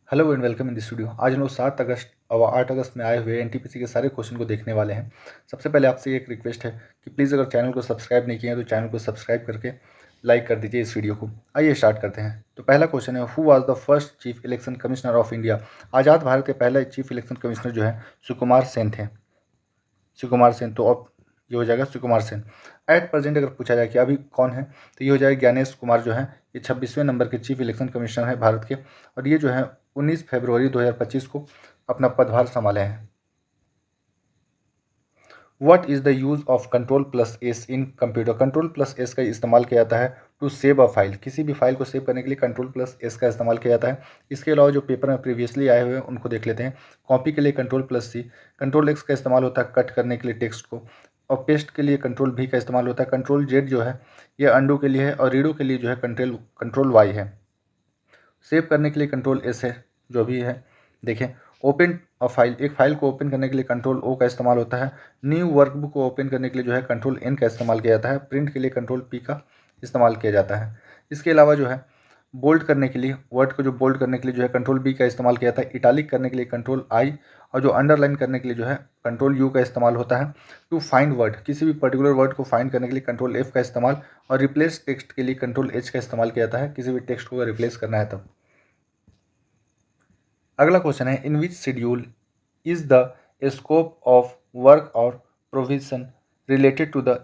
Hello and welcome in this video. आज हम लोग 7 अगस्त और 8 अगस्त में आए हुए एनटीपीसी के सारे क्वेश्चन को देखने वाले हैं। सबसे पहले आपसे एक रिक्वेस्ट है कि प्लीज़ अगर चैनल को सब्सक्राइब नहीं किया है तो चैनल को सब्सक्राइब करके लाइक कर दीजिए इस वीडियो को। आइए स्टार्ट करते हैं। तो पहला क्वेश्चन है, who was the first chief election commissioner of India. आज़ाद भारत के पहले चीफ इलेक्शन कमिश्नर जो है सुकुमार सेन थे। सुकुमार सेन, तो अब ये हो जाएगा सुकुमार सेन। एट प्रेजेंट अगर पूछा जाए कि अभी कौन है तो ये हो जाएगा ज्ञानेश कुमार जो है, ये 26वें नंबर के चीफ इलेक्शन कमिश्नर है भारत के, और ये जो है 19 फरवरी 2025 को अपना पदभार संभाले हैं। What is the use of control plus S in computer. Control plus S का इस्तेमाल किया जाता है टू सेव अ फाइल। किसी भी फाइल को सेव करने के लिए कंट्रोल प्लस एस का इस्तेमाल किया जाता है। इसके अलावा जो पेपर में प्रीवियसली आए हुए हैं उनको देख लेते हैं। कॉपी के लिए कंट्रोल प्लस सी, कंट्रोल एक्स का इस्तेमाल होता है कट करने के लिए टेक्स्ट को, और पेस्ट के लिए कंट्रोल भी का इस्तेमाल होता है। कंट्रोल जेड जो है ये अंडू के लिए है, और रीडो के लिए जो है कंट्रोल वाई है। सेव करने के लिए कंट्रोल एस है जो भी है। देखें, ओपन अ फाइल, एक फाइल को ओपन करने के लिए कंट्रोल ओ का इस्तेमाल होता है। न्यू वर्कबुक को ओपन करने के लिए जो है कंट्रोल एन का इस्तेमाल किया जाता है। प्रिंट के लिए कंट्रोल पी का इस्तेमाल किया जाता है। इसके अलावा जो है बोल्ड करने के लिए, वर्ड को जो बोल्ड करने के लिए जो है कंट्रोल बी का इस्तेमाल किया जाता है। इटालिक करने के लिए कंट्रोल आई, और जो अंडरलाइन करने के लिए जो है कंट्रोल यू का इस्तेमाल होता है। टू फाइंड वर्ड, किसी भी पर्टिकुलर वर्ड को फाइंड करने के लिए कंट्रोल एफ का इस्तेमाल, और रिप्लेस टेक्स्ट के लिए कंट्रोल एच का इस्तेमाल किया जाता है किसी भी टेक्स्ट को रिप्लेस करना है तब। अगला क्वेश्चन है, in which schedule is the scope of work और provision related to the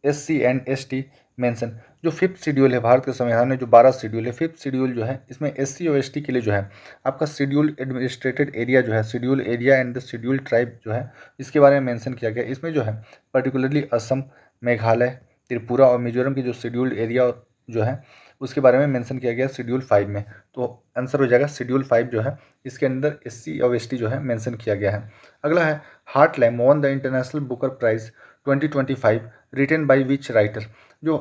SC and ST mention. जो फिफ्थ शेड्यूल है भारत के संविधान में, जो 12 शेड्यूल है, फिफ्थ शेड्यूल जो है इसमें SC और ST के लिए जो है आपका शेड्यूल एडमिनिस्ट्रेटेड एरिया जो है, schedule area and the schedule tribe जो है इसके बारे में मेंशन किया गया। इसमें जो है पर्टिकुलरली असम, मेघालय, त्रिपुरा और मिजोरम की जो शेड्यूल्ड एरिया जो है उसके बारे में मेंशन किया गया शेड्यूल 5 में। तो आंसर हो जाएगा शेड्यूल 5 जो है इसके अंदर SC और ST जो है मेंशन किया गया है। अगला है, Heart Lamp won the International Booker Prize 2025 written by which writer. जो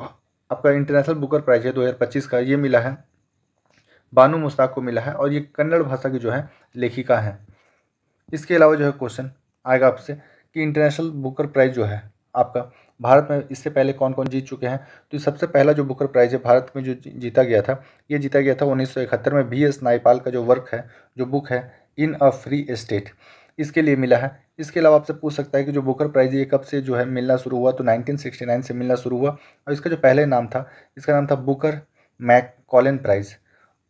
आपका इंटरनेशनल बुकर प्राइज है 2025 का, ये मिला है बानू मुश्ताक को मिला है, और ये कन्नड़ भाषा की जो है लेखिका है। इसके अलावा जो है क्वेश्चन आएगा आपसे कि इंटरनेशनल बुकर प्राइज जो है आपका भारत में इससे पहले कौन कौन जीत चुके हैं। तो सबसे पहला जो बुकर प्राइज है भारत में जो जीता गया था, ये जीता गया था 1971 में। BS नायपाल का जो वर्क है, जो बुक है इन अ फ्री स्टेट, इसके लिए मिला है। इसके अलावा आपसे पूछ सकता है कि जो बुकर प्राइज है ये कब से जो है मिलना शुरू हुआ, तो 1969 से मिलना शुरू हुआ, और इसका जो पहले नाम था इसका नाम था बुकर मैककॉलन प्राइज,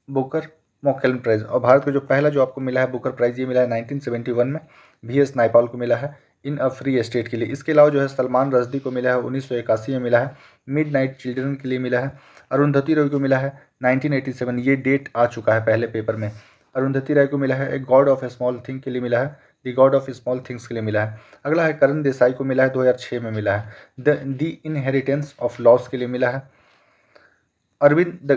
बुकर मॉककेलन प्राइज। और भारत का जो पहला जो आपको मिला है बुकर प्राइज ये मिला है 1971 में, BS नायपाल को मिला है इन अ फ्री स्टेट के लिए। इसके अलावा जो है सलमान रश्दी को मिला है 1981 में मिला है, मिड नाइट चिल्ड्रन के लिए मिला है। अरुंधति रॉय को मिला है 1987, ये डेट आ चुका है पहले पेपर में। अरुंधति राय को मिला है एक God of A small thing के लिए मिला है, the God of small things के लिए मिला है। अगला है करण देसाई को मिला है 2006 में मिला है, द इनहेरिटेंस ऑफ लॉस के लिए मिला है। अरविंद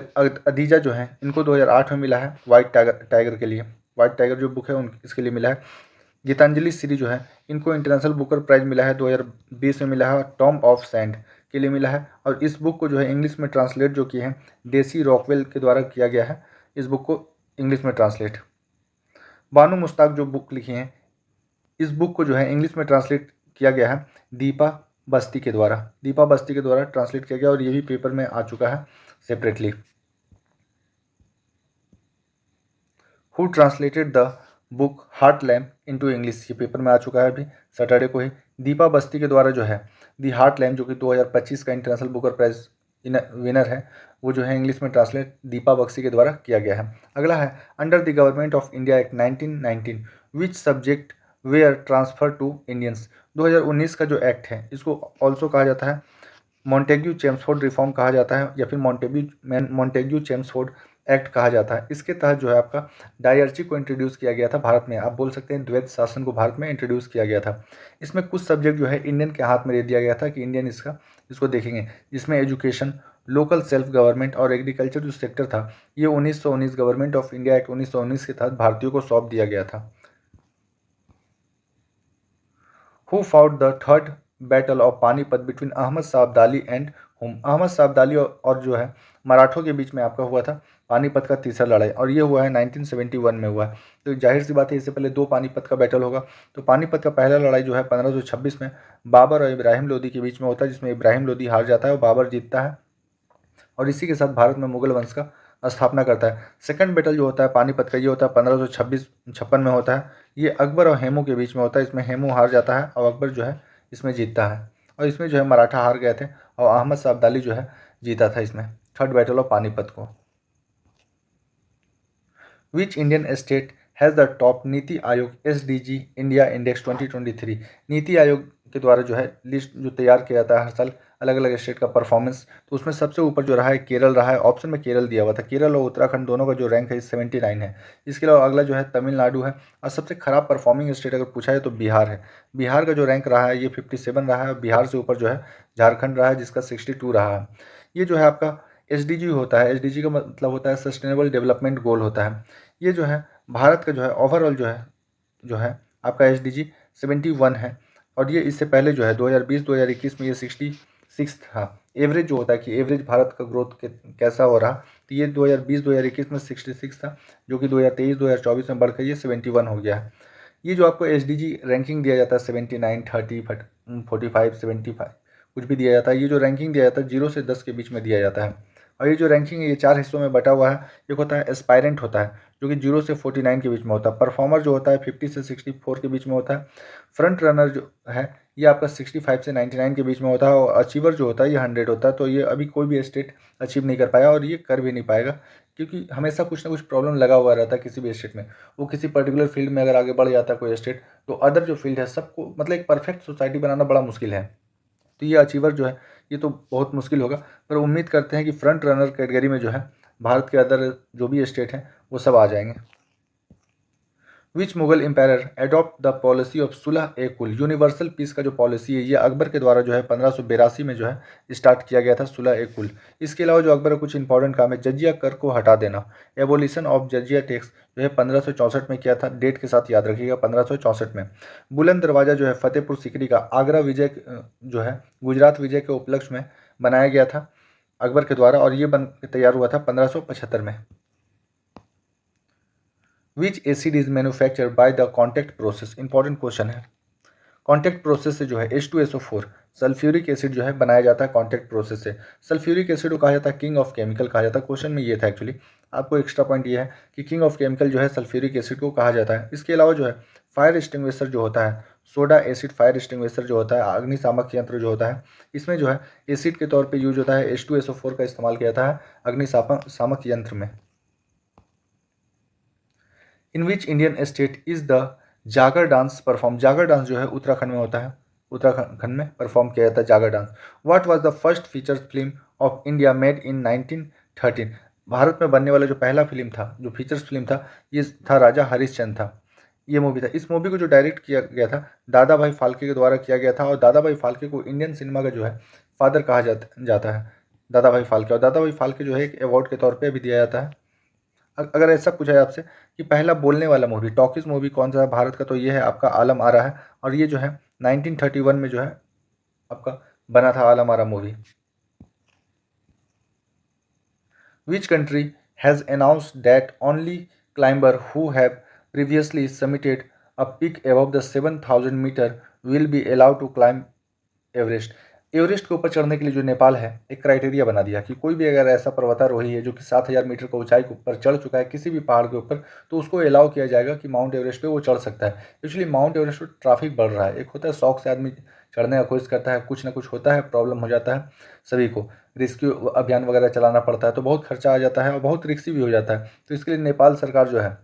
अदीजा जो है इनको 2008 में मिला है वाइट टाइगर के लिए, वाइट टाइगर जो बुक है उन इसके लिए मिला है। गीतांजलि श्री जो है इनको इंटरनेशनल बुकर प्राइज मिला है 2020 में मिला है, टॉम ऑफ सैंड के लिए मिला है। और इस बुक को जो है इंग्लिश में ट्रांसलेट जो किए हैं डेसी रॉकवेल के द्वारा किया गया है, इस बुक को इंग्लिश में ट्रांसलेट। बानू मुश्ताक जो बुक लिखी हैं इस बुक को जो है इंग्लिश में ट्रांसलेट किया गया है दीपा बस्ती के द्वारा, दीपा बस्ती के द्वारा ट्रांसलेट किया गया, और ये भी पेपर में आ चुका है separately. Who translated the book heart lamp into English, ये पेपर में आ चुका है अभी सैटरडे को ही। दीपा बस्ती के द्वारा जो है दी हार्ट लैम्प जो कि 2025 का इंटरनेशनल बुकर प्राइज विनर है, वो जो है इंग्लिश में ट्रांसलेट दीपा बख्शी के द्वारा किया गया है। अगला है, under the Government of India Act 1919 which subject were transfer to Indians. 2019 का जो एक्ट है इसको ऑल्सो कहा जाता है मॉन्टेग्यू चेम्सफोर्ड रिफॉर्म कहा जाता है, या फिर मॉन्टेग्यू चेम्सफोर्ड एक्ट कहा जाता है। इसके तहत जो है आपका डायर्ची को इंट्रोड्यूस किया गया था भारत में, आप बोल सकते हैं द्वैत शासन को भारत में इंट्रोड्यूस किया गया था। इसमें कुछ सब्जेक्ट जो है इंडियन के हाथ में दे दिया गया था कि इंडियन इसको देखेंगे, जिसमें एजुकेशन, लोकल सेल्फ गवर्नमेंट और एग्रीकल्चर जो सेक्टर था ये 1919 गवर्नमेंट ऑफ इंडिया एक्ट 1919 के तहत भारतीयों को सौंप दिया गया था। Who fought the third battle of Panipat between Ahmad Shah Abdali and whom. Ahmad Shah Abdali और जो है मराठों के बीच में आपका हुआ था पानीपत का तीसरा लड़ाई, और ये हुआ है 1971 में हुआ है। तो जाहिर सी बात है इससे पहले 2 पानीपत का बैटल होगा। तो पानीपत का पहला लड़ाई जो है 1526 में बाबर और इब्राहिम लोदी के बीच में होता है, जिसमें इब्राहिम लोदी हार जाता है और बाबर जीतता है, और इसी के साथ भारत में मुगल वंश का स्थापना करता है। सेकंड बैटल जो होता है पानीपत का, ये होता है 1556 में होता है। ये अकबर और हेमू के बीच में होता है। इसमें हेमू हार जाता है और अकबर जो है इसमें जीतता है। और इसमें जो है मराठा हार गए थे और अहमद शाह अब्दाली जो है जीता था इसमें, थर्ड बैटल ऑफ पानीपत को। विच Indian state has the top NITI Aayog SDG India index 2023? NITI Aayog के द्वारा जो है लिस्ट जो तैयार किया जाता है हर साल अलग अलग स्टेट का परफॉर्मेंस, तो उसमें सबसे ऊपर जो रहा है केरल रहा है। ऑप्शन में केरल दिया हुआ था। केरल और उत्तराखंड दोनों का जो रैंक है 79 है। इसके अलावा अगला जो है तमिलनाडु है। और सबसे खराब परफॉर्मिंग स्टेट अगर पूछा है तो बिहार है। बिहार का जो रैंक रहा है ये 57 रहा है। और बिहार से ऊपर जो है झारखंड रहा है जिसका 62 रहा है। ये जो है आपका SDG होता है। SDG का मतलब होता है सस्टेनेबल डेवलपमेंट गोल होता है। ये जो है भारत का जो है ओवरऑल जो है आपका SDG 71 है। और ये इससे पहले जो है 2020-2021 में ये 66 था। एवरेज जो होता है कि एवरेज भारत का ग्रोथ कैसा हो रहा, तो ये 2020-2021 में 66 था, जो कि 2023-2024 में बढ़कर ये 71 हो गया है। ये जो आपको SDG रैंकिंग दिया जाता है 79, 30, 45, 75 कुछ भी दिया जाता है। ये जो रैंकिंग दिया जाता है 0 से 10 के बीच में दिया जाता है। और ये जो रैंकिंग है ये 4 हिस्सों में बटा हुआ है। एक होता है एस्पायरेंट होता है जो कि 0 से 49 के बीच में होता है। परफॉर्मर जो होता है 50 से 64 के बीच में होता है। फ्रंट रनर जो है ये आपका 65 से 99 के बीच में होता है। और अचीवर जो होता है ये 100 होता है। तो ये अभी कोई भी स्टेट अचीव नहीं कर पाया और ये कर भी नहीं पाएगा, क्योंकि हमेशा कुछ ना कुछ प्रॉब्लम लगा हुआ रहता है किसी भी स्टेट में। वो किसी पर्टिकुलर फील्ड में अगर आगे बढ़ जाता है कोई स्टेट, तो अदर जो फील्ड है सबको मतलब एक परफेक्ट सोसाइटी बनाना बड़ा मुश्किल है। तो ये अचीवर जो है ये तो बहुत मुश्किल होगा, पर उम्मीद करते हैं कि फ्रंट रनर कैटेगरी में जो है भारत के अदर जो भी स्टेट हैं वो सब आ जाएंगे। Which Mughal empire adopt the policy of Sulh e Kul? Universal piece का जो पॉलिसी है ये अकबर के द्वारा जो है 1582 में जो है स्टार्ट किया गया था, सुलह ए कुल। इसके अलावा जो अकबर का कुछ इंपॉर्टेंट काम है, जजिया कर को हटा देना, एबोलिशन ऑफ जजिया टैक्स जो है 1564 में किया था। डेट के साथ याद रखिएगा 1564 में। बुलंद दरवाज़ा जो है फतेहपुर सीकरी का आगरा विजय जो है गुजरात विजय के उपलक्ष्य में बनाया गया था अकबर के द्वारा, और ये बन के तैयार हुआ था 1575 में। विच acid is manufacture by the contact process? Important question है। कॉन्टैक्ट प्रोसेस से जो है H2SO4 सल्फ्यूरिक एसिड जो है बनाया जाता है कॉन्टैक्ट प्रोसेस से। सल्फ्यूरिक एसिड को कहा जाता है किंग ऑफ केमिकल कहा जाता है। क्वेश्चन में ये था एक्चुअली। आपको एक्स्ट्रा पॉइंट ये है कि किंग ऑफ केमिकल जो है सल्फ्यूरिक एसिड को कहा जाता है। इसके अलावा जो है फायर एक्सटिंग्विशर जो होता है, सोडा एसिड फायर एक्सटिंग्विशर जो होता है, अग्निशामक यंत्र जो होता है, इसमें जो है एसिड के तौर पर यूज होता है। H2SO4 का इस्तेमाल किया जाता है अग्निशामक यंत्र में। In which Indian state is the Jagar dance perform? Jagar dance जो है उत्तराखंड में होता है। उत्तराखंड में परफॉर्म किया जाता है जागर dance. What was the first feature film of India made in 1913? Bharat में बनने वाला जो पहला फिल्म था, जो फीचर्स फिल्म था, ये था राजा हरिश्चंद्र था। ये मूवी था। इस मूवी को जो डायरेक्ट किया गया था दादा भाई फाल्के के द्वारा किया गया था। और दादा भाई फाल्के को इंडियन सिनेमा का जो है फादर कहा जाता है, दादा भाई फाल्के। और दादा भाई फाल्के जो है एक अवार्ड के तौर पर भी दिया जाता है। अगर ऐसा पूछा जाए आपसे कि पहला बोलने वाला मूवी टॉकीज मूवी कौन सा है भारत का, तो ये है आपका आलम आरा है। और ये जो है 1931 में जो है आपका बना था Alam Ara movie. Which country has announced that only climber who have previously submitted a peak above the 7000 metre will be allowed to climb Everest? Everest के ऊपर चढ़ने के लिए जो नेपाल है एक क्राइटेरिया बना दिया कि कोई भी अगर ऐसा पर्वतारोही है जो कि 7000 मीटर की ऊंचाई के ऊपर चढ़ चुका है किसी भी पहाड़ के ऊपर, तो उसको अलाउ किया जाएगा कि माउंट एवरेस्ट पे वो चढ़ सकता है। एक्चुअली माउंट एवरेस्ट पर ट्रैफिक बढ़ रहा है। एक होता है शौक से आदमी चढ़ने का कोशिश करता है, कुछ ना कुछ होता है, प्रॉब्लम हो जाता है सभी को, रेस्क्यू अभियान वगैरह चलाना पड़ता है, तो बहुत खर्चा आ जाता है और बहुत रिस्की भी हो जाता है। तो इसके लिए नेपाल सरकार जो है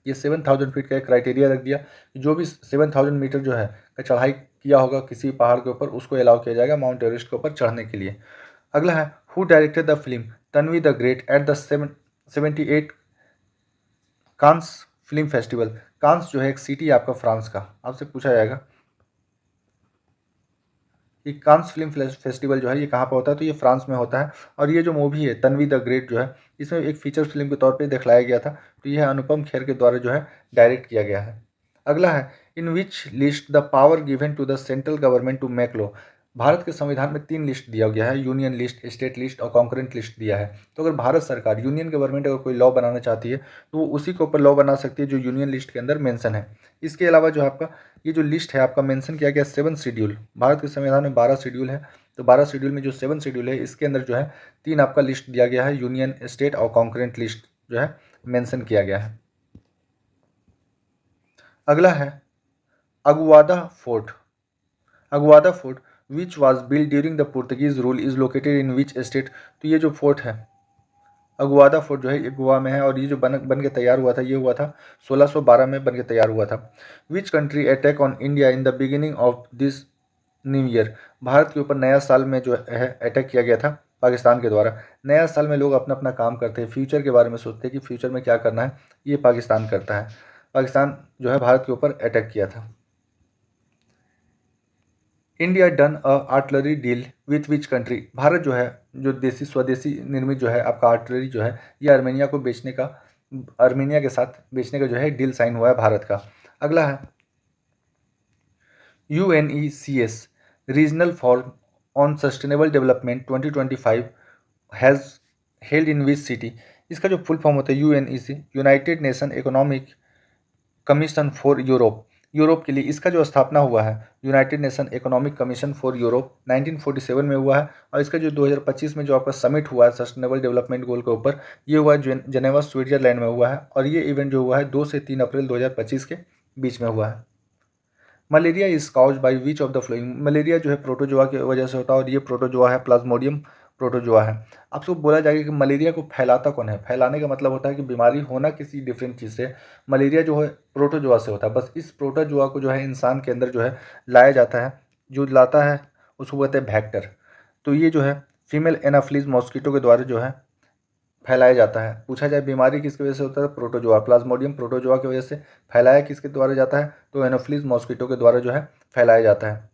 ये 7000 फीट का एक क्राइटेरिया रख दिया कि जो भी 7000 मीटर जो है का चढ़ाई किया होगा किसी पहाड़ के ऊपर, उसको अलाउ किया जाएगा माउंट एवरेस्ट के ऊपर चढ़ने के लिए। अगला है who directed the film Tanvi the great at the 78 Cannes film festival? Cannes जो है एक सिटी है आपका फ्रांस का। आपसे पूछा जाएगा कि कांस फिल्म फेस्टिवल जो है ये कहाँ पर होता है, तो ये फ्रांस में होता है। और ये जो मूवी है तन्वी द ग्रेट जो है इसमें एक फीचर फिल्म के तौर पे दिखलाया गया था। तो यह अनुपम खेर के द्वारा जो है डायरेक्ट किया गया है। अगला है in which list the power given to the central government to make law? Bharat के संविधान में 3 लिस्ट दिया गया है, यूनियन लिस्ट, स्टेट लिस्ट और कॉन्करेंट लिस्ट दिया है। तो अगर भारत सरकार, यूनियन गवर्नमेंट अगर कोई लॉ बनाना चाहती है तो वो उसी के ऊपर लॉ बना सकती है जो यूनियन लिस्ट के अंदर मेंशन है। इसके अलावा जो आपका ये जो लिस्ट है आपका मेंशन किया गया 7 शेड्यूल, भारत के संविधान में 12 शेड्यूल है, तो 12 शेड्यूल में जो 7 शेड्यूल है इसके अंदर जो है 3 आपका लिस्ट दिया गया है, यूनियन, स्टेट और कॉन्करेंट लिस्ट जो है मेंशन किया गया है। अगला है Aguada fort. Aguada fort which was build during the Portuguese rule is located in which state. तो ये जो फोर्ट है अगुआदा फोर्ट जो है ये गोवा में है और ये जो बन के तैयार हुआ था ये हुआ था 1612 में बन के तैयार हुआ था। Which country attack on India in the beginning of this new year. Bharat के ऊपर नया साल में जो है अटैक किया गया था पाकिस्तान के द्वारा। नया साल में लोग अपना अपना काम करते हैं, फ्यूचर के बारे में सोचते हैं कि फ्यूचर में क्या करना है, ये पाकिस्तान करता है। पाकिस्तान जो है भारत के ऊपर अटैक किया था। India done a artillery deal with which country. Bharat जो है जो देसी स्वदेशी निर्मित जो है आपका आर्टिलरी जो है ये आर्मेनिया के साथ बेचने का जो है डील साइन हुआ है भारत का। अगला है UNECS regional forum on sustainable development 2025 has held in which city. इसका जो फुल फॉर्म होता है UNEC, United nation economic commission for Europe. Europe के लिए इसका जो स्थापना हुआ है United nation economic commission for Europe 1947 में हुआ है और इसका जो 2025 में जो आपका समिट हुआ है सस्टेनेबल डेवलपमेंट गोल के ऊपर ये हुआ है जेनेवा स्विट्जरलैंड में हुआ है और ये इवेंट जो हुआ है 2 से 3 अप्रैल 2025 के बीच में हुआ है। Malaria is caused by which of the flowing. Malaria जो है प्रोटोजोआ की वजह से होता है और ये प्रोटोजोआ है प्लाज्मोडियम प्रोटोजोआ है। आपको बोला जाएगा कि मलेरिया को फैलाता कौन है। फैलाने का मतलब होता है कि बीमारी होना किसी डिफरेंट चीज़ से, मलेरिया जो है प्रोटोजोआ से होता है। बस इस प्रोटोजोआ को जो है इंसान के अंदर जो है लाया जाता है, जो लाता है उसको कहते हैं वेक्टर। तो ये जो है फीमेल एनाफ्लीज मॉस्किटो के द्वारा जो है फैलाया जाता है। पूछा जाए बीमारी किसकी वजह से होता है, प्रोटोजोआ, प्लाज्मोडियम प्रोटोजोआ की वजह से फैलाया किसके द्वारा जाता है, तो एनोफ्लीज मॉस्किटो के द्वारा जो है फैलाया जाता है।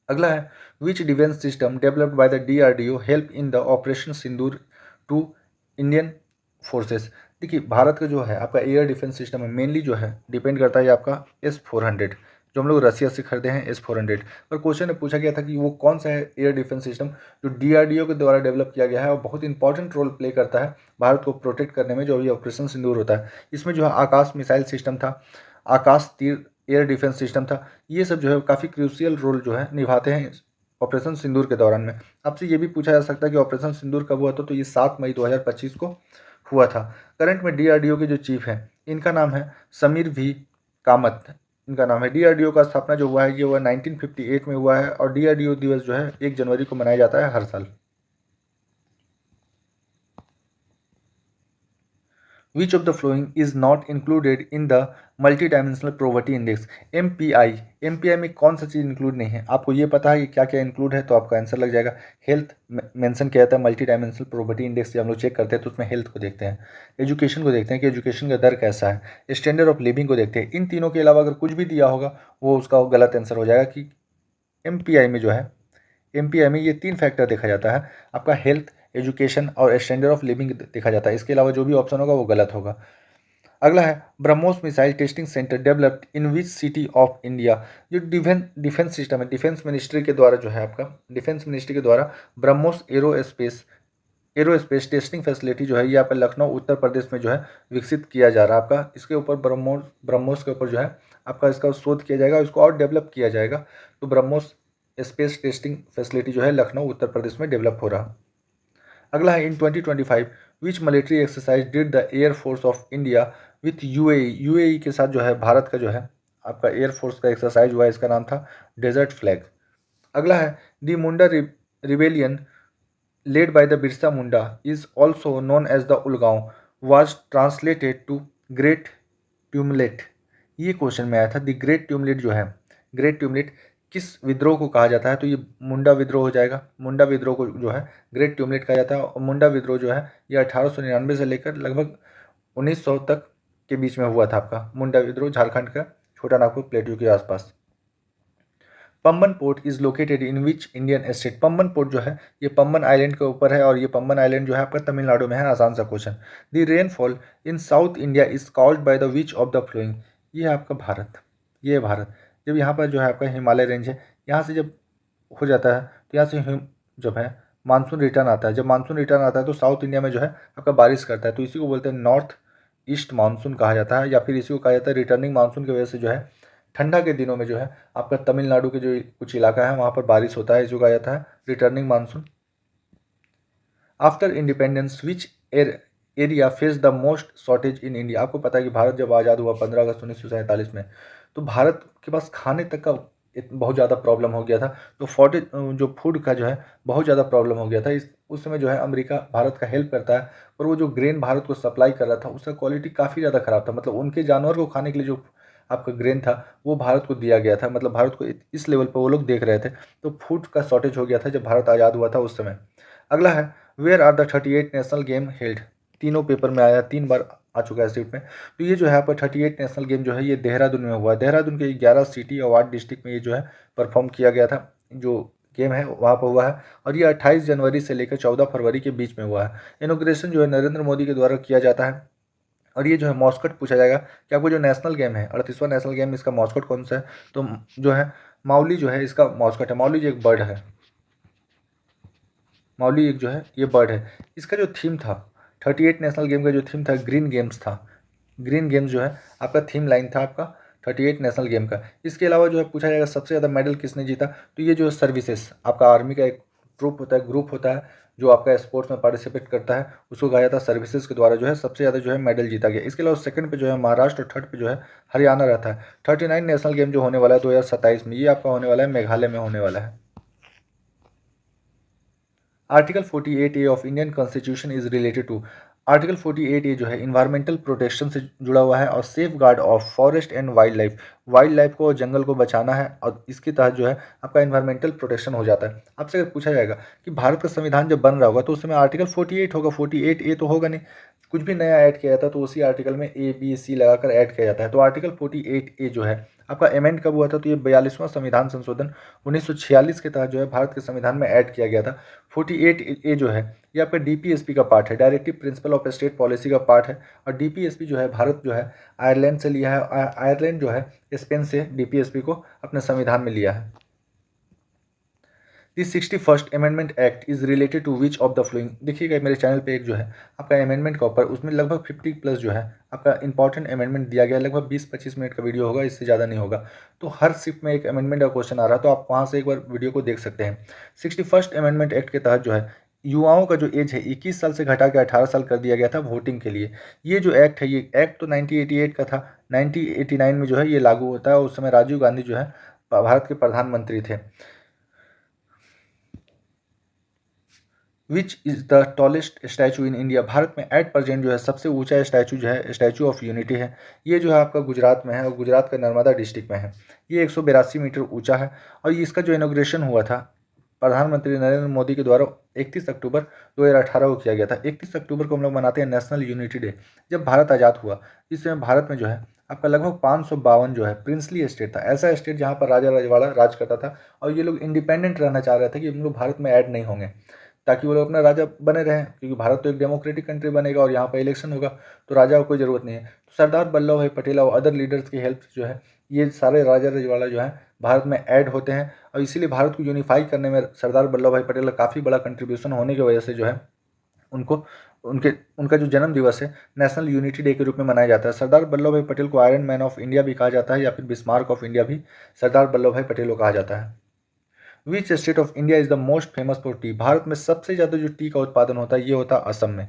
अगला है which defence system developed by the DRDO help in the operation Sindoor to Indian forces. देखिए भारत का जो है आपका एयर डिफेंस सिस्टम है मेनली जो है डिपेंड करता है आपका S-400 जो हम लोग रसिया से खरीदे हैं S-400। पर क्वेश्चन में पूछा गया था कि वो कौन सा है एयर डिफेंस सिस्टम जो DRDO के द्वारा डेवलप किया गया है और बहुत इंपॉर्टेंट रोल प्ले करता है भारत को प्रोटेक्ट करने में, जो अभी ऑपरेशन सिंदूर होता है। इसमें जो है आकाश मिसाइल सिस्टम था, आकाश तीर एयर डिफेंस सिस्टम था, ये सब जो है काफ़ी क्रूशियल रोल जो है निभाते हैं ऑपरेशन सिंदूर के दौरान में। आपसे ये भी पूछा जा सकता है कि ऑपरेशन सिंदूर कब हुआ था, तो ये 7 मई 2025 को हुआ था। करंट में DRDO के जो चीफ हैं इनका नाम है समीर V कामत, इनका नाम है। DRDO का स्थापना जो हुआ है ये हुआ 1958 में हुआ है और DRDO दिवस जो है 1 जनवरी को मनाया जाता है हर साल। Which of the following is not included in the multi dimensional poverty index MPI में कौन सा चीज़ इंक्लूड नहीं है। आपको ये पता है कि क्या क्या इंक्लूड है तो आपका आंसर लग जाएगा। हेल्थ मेंशन किया जाता है मल्टी डायमेंशनल प्रोवर्टी इंडेक्स जब हम लोग चेक करते हैं तो उसमें हेल्थ को देखते हैं, एजुकेशन को देखते हैं कि एजुकेशन का दर कैसा है, स्टैंडर्ड ऑफ लिविंग को देखते हैं। इन तीनों के अलावा अगर कुछ भी दिया होगा वो उसका गलत आंसर हो जाएगा कि MPI में जो है MPI में ये 3 फैक्टर देखा जाता है, आपका हेल्थ, एजुकेशन और स्टैंडर्ड ऑफ लिविंग देखा जाता है। इसके अलावा जो भी ऑप्शन होगा वो गलत होगा। अगला है BrahMos missile testing centre developed in which city of India. जो डिफेंस सिस्टम है डिफेंस मिनिस्ट्री के द्वारा जो है आपका डिफेंस मिनिस्ट्री के द्वारा ब्रह्मोस एरोस्पेस टेस्टिंग फैसिलिटी जो है ये आपका लखनऊ उत्तर प्रदेश में जो है विकसित किया जा रहा है। आपका इसके ऊपर ब्रह्मोस के ऊपर जो है आपका इसका शोध किया जाएगा, इसको और डेवलप किया जाएगा। तो ब्रह्मोस स्पेस टेस्टिंग फैसिलिटी जो है लखनऊ उत्तर प्रदेश में डेवलप हो रहा। अगला है in 2025 which military exercise did the air force of India with UAE के साथ जो है भारत का जो है आपका एयर फोर्स का एक्सरसाइज हुआ है, इसका नाम था डेजर्ट फ्लैग। अगला है the Munda rebellion led by the Birsa Munda is also known as the Ulgulan was translated to great tumult. ये क्वेश्चन में आया था। द ग्रेट ट्यूमलेट जो है ग्रेट ट्यूमलेट किस विद्रोह को कहा जाता है, तो ये मुंडा विद्रोह हो जाएगा। मुंडा विद्रोह को जो है ग्रेट ट्यूमलेट कहा जाता है और मुंडा विद्रोह जो है ये 1899 से लेकर लगभग 1900 तक के बीच में हुआ था। आपका मुंडा विद्रोह झारखंड का छोटा नागपुर प्लेट्यू के आसपास। Pamban port is located in which Indian state. Pamban port जो है ये पम्बन आइलैंड के ऊपर है और ये पम्बन आइलैंड जो है आपका तमिलनाडु में है। आसान सा question. The rainfall in south India is called by the which of the flowing. ये है आपका भारत, ये है भारत। जब यहाँ पर जो है आपका हिमालय रेंज है, यहाँ से जब हो जाता है तो यहाँ से जब है मानसून रिटर्न आता है। जब मानसून रिटर्न आता है तो साउथ इंडिया में जो है आपका बारिश करता है, तो इसी को बोलते हैं नॉर्थ ईस्ट मानसून कहा जाता है, या फिर इसी को कहा जाता है रिटर्निंग मानसून की वजह से जो है ठंडा के दिनों में जो है आपका तमिलनाडु के जो कुछ इलाका है वहाँ पर बारिश होता है, इसको कहा जाता है returning monsoon. After independence which area face the most shortage in India. आपको पता है कि भारत जब आज़ाद हुआ 15 अगस्त 1947 में, तो भारत के पास खाने तक का बहुत ज़्यादा प्रॉब्लम हो गया था। तो शॉर्टेज जो फूड का जो है बहुत ज़्यादा प्रॉब्लम हो गया था। इस उस समय जो है अमेरिका भारत का हेल्प करता है, और वो जो ग्रेन भारत को सप्लाई कर रहा था उसका क्वालिटी काफ़ी ज़्यादा ख़राब था। मतलब उनके जानवर को खाने के लिए जो आपका ग्रेन था वो भारत को दिया गया था, मतलब भारत को इस लेवल पर वो लोग देख रहे थे। तो फूड का शॉर्टेज हो गया था जब भारत आज़ाद हुआ था उस समय। अगला है where are the 38 national game held. तीनों पेपर में आया, 3 बार आ चुका है सीट में। तो ये जो है आपका 38 नेशनल गेम जो है ये देहरादून में हुआ है। देहरादून के 11 सिटी और 8 डिस्ट्रिक्ट में ये जो है परफॉर्म किया गया था, जो गेम है वहाँ पर हुआ है। और ये 28 जनवरी से लेकर 14 फरवरी के बीच में हुआ है। इनोग्रेशन जो है नरेंद्र मोदी के द्वारा किया जाता है। और ये जो है मॉस्कट पूछा जाएगा कि आपको जो नेशनल गेम है 38वां नेशनल गेम, इसका मॉस्कट कौन सा है, तो जो है माउली जो है इसका मॉस्कट है। माउली जो एक बर्ड है, मौली एक जो है ये बर्ड है। इसका जो थीम था 38 नेशनल गेम का जो थीम था ग्रीन गेम्स था। ग्रीन गेम्स जो है आपका थीम लाइन था आपका 38 नेशनल गेम का। इसके अलावा जो है पूछा जाएगा सबसे ज़्यादा मेडल किसने जीता, तो ये जो सर्विसेज आपका आर्मी का एक ट्रूप होता है, ग्रुप होता है जो आपका स्पोर्ट्स में पार्टिसिपेट करता है, उसको कहा जाता है सर्विसेज के द्वारा जो है सबसे ज़्यादा जो है मेडल जीता गया। इसके अलावा सेकंड पे जो है महाराष्ट्र और थर्ड पे जो है हरियाणा रहता है। 39 नेशनल गेम जो होने वाला है 2027 में, ये आपका होने वाला है मेघालय में होने वाला है। Article 48A of Indian constitution is related to. Article 48A जो है इन्वायरमेंटल प्रोटेक्शन से जुड़ा हुआ है और safe guard of forest and wild life. Wild life को और जंगल को बचाना है, और इसके तहत जो है आपका इन्वायरमेंटल प्रोटेक्शन हो जाता है। आपसे अगर पूछा जाएगा कि भारत का संविधान जब बन रहा होगा तो उस समय आर्टिकल 48 होगा, 48A तो होगा नहीं। कुछ भी नया ऐड किया जाता है तो उसी आर्टिकल में A B C लगाकर ऐड किया जाता है। तो आर्टिकल 48A जो है आपका अमेंड कब हुआ था, तो ये 42वां संविधान संशोधन 1946 के तहत जो है भारत के संविधान में ऐड किया गया था। 48A जो है ये आपका DPSP का पार्ट है, directive principle of state policy का पार्ट है। और DPSP जो है भारत जो है आयरलैंड से लिया है, आयरलैंड जो है स्पेन से DPSP को अपने संविधान में लिया है। This 61st amendment act is related to which of the following. देखिएगा मेरे चैनल पे एक जो है आपका अमेंडमेंट का ऊपर उसमें लगभग 50 प्लस जो है आपका इंपॉर्टेंट अमेंडमेंट दिया गया है। लगभग 20-25 मिनट का वीडियो होगा, इससे ज़्यादा नहीं होगा। तो हर शिफ्ट में एक अमेंडमेंट का क्वेश्चन आ रहा है, तो आप वहाँ से एक बार वीडियो को देख सकते हैं। 61st अमेंडमेंट एक्ट के तहत जो है युवाओं का जो एज है 21 साल से घटा के 18 साल कर दिया गया था वोटिंग के लिए। ये जो एक्ट है, ये एक्ट तो 1988 का था, 1989 में जो है ये लागू होता है। उस समय राजीव गांधी जो है भारत के प्रधानमंत्री थे। विच is the tallest statue in India. Bharat में एट प्रेजेंट जो है सबसे ऊंचा स्टैचू जो है स्टैचू ऑफ यूनिटी है। ये जो है आपका गुजरात में है और गुजरात का नर्मदा डिस्ट्रिक्ट में है। ये 182 मीटर ऊंचा है और इसका जो इनोग्रेशन हुआ था प्रधानमंत्री नरेंद्र मोदी के द्वारा 31 अक्टूबर 2018 को किया गया था। 31 अक्टूबर को हम लोग मनाते हैं नेशनल यूनिटी डे। जब भारत आज़ाद हुआ इस समय भारत में जो है आपका लगभग 552 जो है प्रिंसली स्टेट था, ऐसा स्टेट जहाँ पर राजा रजवाड़ा राज करता था। और ये लोग इंडिपेंडेंट रहना चाह रहे थे कि हम लोग भारत में ऐड नहीं होंगे, ताकि वो लोग अपना राजा बने रहें, क्योंकि भारत तो एक डेमोक्रेटिक कंट्री बनेगा और यहाँ पर इलेक्शन होगा तो राजा को कोई ज़रूरत नहीं है। तो सरदार वल्लभ भाई पटेल और अदर लीडर्स की हेल्प जो है ये सारे राजा रजवाड़ा जो है भारत में ऐड होते हैं। और इसीलिए भारत को यूनिफाई करने में सरदार वल्लभ भाई पटेल का काफ़ी बड़ा कंट्रीब्यूशन होने की वजह से जो है उनको उनके उनका जो जन्म दिवस है नेशनल यूनिटी डे के रूप में मनाया जाता है। सरदार वल्लभ भाई पटेल को आयरन मैन ऑफ इंडिया भी कहा जाता है, या फिर बिस्मार्क ऑफ इंडिया भी सरदार वल्लभ भाई पटेल को कहा जाता है। Which state of India is the most famous for T. Bharat में सबसे ज़्यादा जो टी का उत्पादन होता है ये होता है असम में।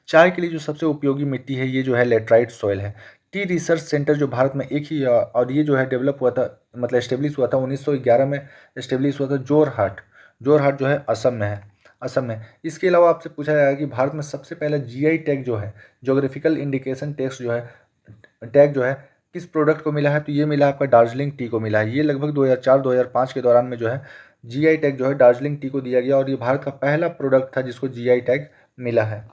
चाय के लिए जो सबसे उपयोगी मिट्टी है ये जो है लेटराइट सॉइल है। टी रिसर्च सेंटर जो भारत में एक ही और ये जो है डेवलप हुआ था, मतलब एस्टेब्लिश हुआ था 1911 में एस्टेब्लिश हुआ था जोरहाट। जोरहाट जो है असम में है, असम में। इसके अलावा आपसे पूछा जाएगा कि भारत में सबसे पहले GI टैग जो है जोग्राफिकल इंडिकेशन टैक्स जो है टैग जो है किस प्रोडक्ट को मिला है, तो ये मिला है आपका दार्जिलिंग टी को मिला है। ये लगभग 2004-2005 के दौरान में जो है GI टैग जो है दार्जिलिंग टी को दिया गया और ये भारत का पहला प्रोडक्ट था जिसको GI टैग मिला है।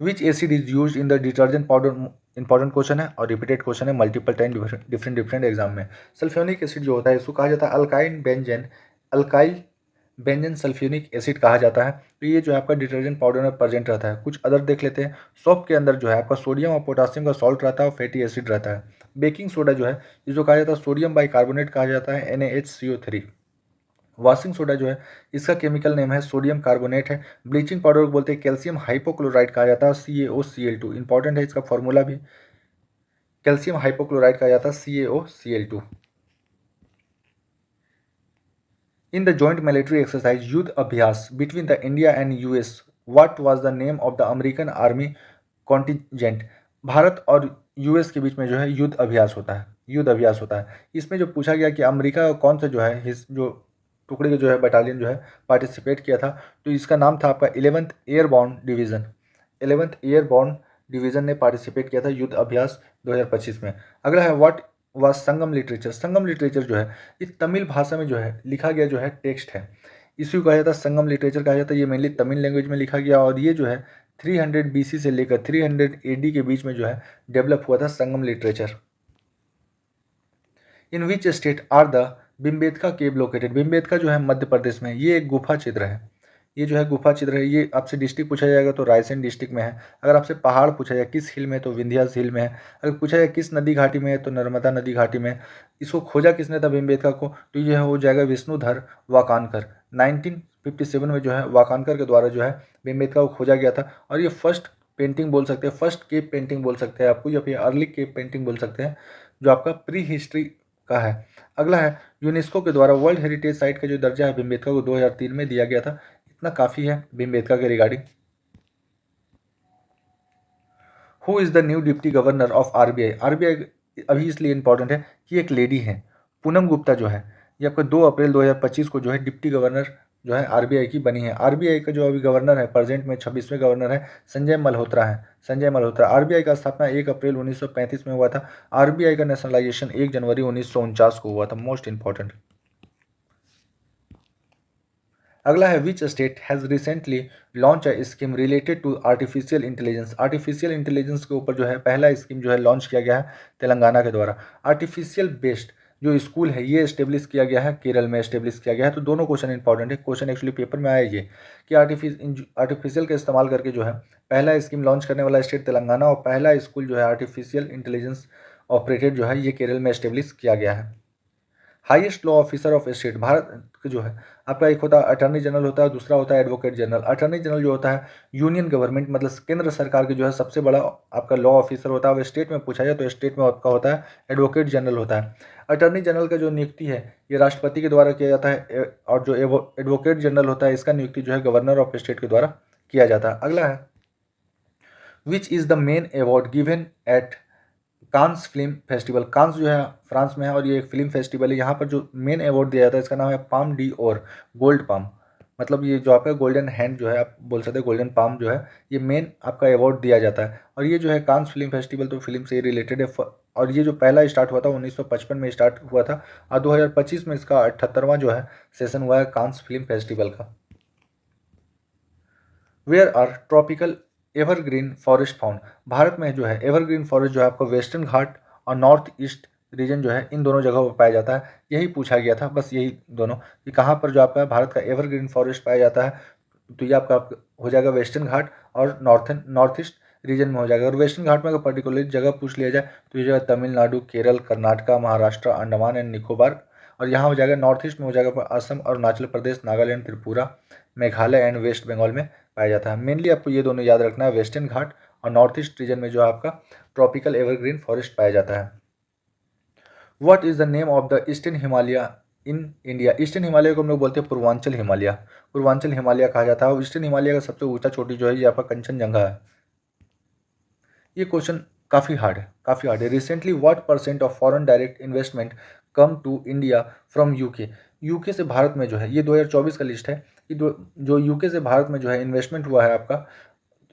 विच acid is use in the detergent powder. Important question है और रिपीटेड क्वेश्चन है मल्टीपल टाइम डिफरेंट एग्जाम में। सल्फ्यूनिक एसिड जो होता है इसको कहा जाता है अल्काइल बेंजन सल्फ्यूनिक एसिड कहा जाता है। तो ये जो है आपका डिटर्जेंट पाउडर में प्रेजेंट रहता है। कुछ अदर देख लेते हैं। सोप के अंदर जो है आपका सोडियम और पोटासियम का सॉल्ट रहता है और फैटी एसिड रहता है। बेकिंग सोडा जो है जिसको कहा जाता है सोडियम बाइकार्बोनेट कहा जाता है NaHCO3। वॉशिंग सोडा जो है इसका केमिकल नेम है सोडियम कार्बोनेट है। ब्लीचिंग पाउडर को बोलते हैं कैल्शियम हाइपोक्लोराइड कहा जाता है, CaOCl2 इंपॉर्टेंट है इसका फॉर्मूला भी, कैल्शियम हाइपोक्लोराइड कहा जाता है CaOCl2। In the joint military exercise युद्ध अभ्यास between the India and US, what was the name of the American army contingent. Bharat और US के बीच में जो है युद्ध अभ्यास होता है, युद्ध अभ्यास होता है। इसमें जो पूछा गया कि अमेरिका का कौन सा जो है जो टुकड़े के जो है बटालियन जो है पार्टिसिपेट किया था, तो इसका नाम था आपका 11th airborne division. 11th airborne division ने पार्टिसिपेट किया था युद्ध अभ्यास 2025 में। अगला है व्हाट व संगम लिटरेचर। संगम लिटरेचर जो है ये तमिल भाषा में जो है लिखा गया जो है टेक्स्ट है, इसी को कहा जाता है संगम लिटरेचर कहा जाता है। ये मेनली तमिल लैंग्वेज में लिखा गया और ये जो है 300 BC से लेकर 300 AD के बीच में जो है डेवलप हुआ था Sangam literature. In which state are the Bhimbetka cave located. Bhimbetka जो है मध्य प्रदेश में, ये एक गुफा चित्र है, ये जो है गुफा चित्र है। ये आपसे डिस्ट्रिक्ट पूछा जाएगा तो रायसेन डिस्ट्रिक्ट में है। अगर आपसे पहाड़ पूछा जाए किस हिल में, तो विंध्यास हिल में है। अगर पूछा जाए किस नदी घाटी में है, तो नर्मदा नदी घाटी में। इसको खोजा किसने था भीमबेटका को, तो ये हो जाएगा विष्णुधर वाकानकर। 1957 में जो है वाकानकर के द्वारा जो है भीमबेटका को खोजा गया था। और ये फर्स्ट पेंटिंग बोल सकते हैं, फर्स्ट केव पेंटिंग बोल सकते हैं आपको, या फिर अर्ली केव पेंटिंग बोल सकते हैं जो आपका प्री हिस्ट्री का है। अगला है यूनेस्को के द्वारा वर्ल्ड हेरिटेज साइट का जो दर्जा है भीमबेटका को 2003 में दिया गया था। इतना काफ़ी है भीमबेटका के regarding. Who is the new deputy governor of RBI। RBI अभी इसलिए इंपॉर्टेंट है कि एक लेडी है पूनम गुप्ता जो है, ये आपका 2 अप्रैल 2025 को जो है डिप्टी गवर्नर जो है RBI की बनी है। RBI का जो अभी गवर्नर है प्रेजेंट में 26वें गवर्नर है संजय मल्होत्रा है, संजय मल्होत्रा। RBI का स्थापना 1 अप्रैल 1935 में हुआ था। RBI का नेशनलाइजेशन 1 जनवरी 1949 को हुआ था। Most important. अगला है which state has recently launch a scheme related to artificial intelligence. Artificial intelligence के ऊपर जो है पहला स्कीम जो है लॉन्च किया गया है तेलंगाना के द्वारा। आर्टिफिशियल बेस्ड जो स्कूल है ये इस्टेब्लिश किया गया है केरल में, इस्टेब्लिश किया गया है। तो दोनों क्वेश्चन इंपॉर्टेंट है, क्वेश्चन एक्चुअली पेपर में आया ये कि आर्टिफिशियल का इस्तेमाल करके जो है पहला स्कीम लॉन्च करने वाला स्टेट तेलंगाना, और पहला स्कूल जो है आर्टिफिशियल इंटेलिजेंस ऑपरेटेड जो है ये केरल में इस्टेब्लिश किया गया है। Highest law officer of state Bharat का जो है आपका एक होता है अटर्नी जनरल होता है, दूसरा होता है एडवोकेट जनरल। अटर्नी जनरल जो होता है यूनियन गवर्नमेंट मतलब केंद्र सरकार के जो है सबसे बड़ा आपका लॉ ऑफिसर होता है। अब स्टेट में पूछा जाए तो स्टेट में आपका होता है एडवोकेट जनरल होता है। अटर्नी जनरल का जो नियुक्ति है ये राष्ट्रपति के द्वारा किया जाता है, और जो एडवोकेट जनरल होता है इसका नियुक्ति जो है गवर्नर ऑफ स्टेट के द्वारा किया जाता है। अगला है which is the main award given at Cannes film festival. Cannes जो है फ्रांस में है और ये एक फिल्म फेस्टिवल है। यहाँ पर जो मेन अवार्ड दिया जाता है इसका नाम है पाम डी और गोल्ड पाम, मतलब ये जो आपका गोल्डन हैंड जो है आप बोल सकते हैं, गोल्डन पाम जो है ये मेन आपका अवार्ड दिया जाता है। और ये जो है कांस फिल्म फेस्टिवल तो फिल्म से रिलेटेड है, और ये जो पहला स्टार्ट हुआ था 1955 में स्टार्ट हुआ था, और 2025 में इसका 78वां जो है सेशन हुआ है कांस फिल्म फेस्टिवल का। Where are tropical evergreen forest found. Bharat में जो है एवरग्रीन फॉरेस्ट जो है आपको वेस्टर्न घाट और नॉर्थ ईस्ट रीजन जो है इन दोनों जगहों पर पाया जाता है। यही पूछा गया था बस, यही दोनों कि कहाँ पर जो आपका भारत का एवरग्रीन फॉरेस्ट पाया जाता है, तो ये आपका हो जाएगा वेस्टर्न घाट और नॉर्थ ईस्ट रीजन में हो जाएगा। और वेस्टर्न घाट में अगर पर्टिकुलरली जगह पूछ लिया जाए तो ये जगह तमिलनाडु, केरल, कर्नाटका, महाराष्ट्र, अंडमान एंड निकोबार। और यहाँ हो जाएगा नॉर्थ ईस्ट में हो जाएगा असम, अरुणाचल प्रदेश, नागालैंड, त्रिपुरा, मेघालय एंड वेस्ट बंगाल में पाया जाता है। मेनली आपको ये दोनों याद रखना है, वेस्टर्न घाट और नॉर्थ ईस्ट रीजन में जो आपका ट्रॉपिकल एवरग्रीन फॉरेस्ट पाया जाता है। What is the name of the eastern Himalaya in India. Eastern Himalaya को हम लोग बोलते हैं पूर्वांचल हिमालय, पूर्वांचल हिमालय कहा जाता है। और ईस्टर्न हिमालय का सबसे ऊंचा चोटी जो है ये आपका कंचनजंगा है। ये क्वेश्चन काफ़ी हार्ड है, काफ़ी हार्ड है। Recently what percent of foreign direct investment come to India from UK. UK से भारत में जो है ये 2024 का लिस्ट है कि जो यूके से भारत में जो है इन्वेस्टमेंट हुआ है आपका,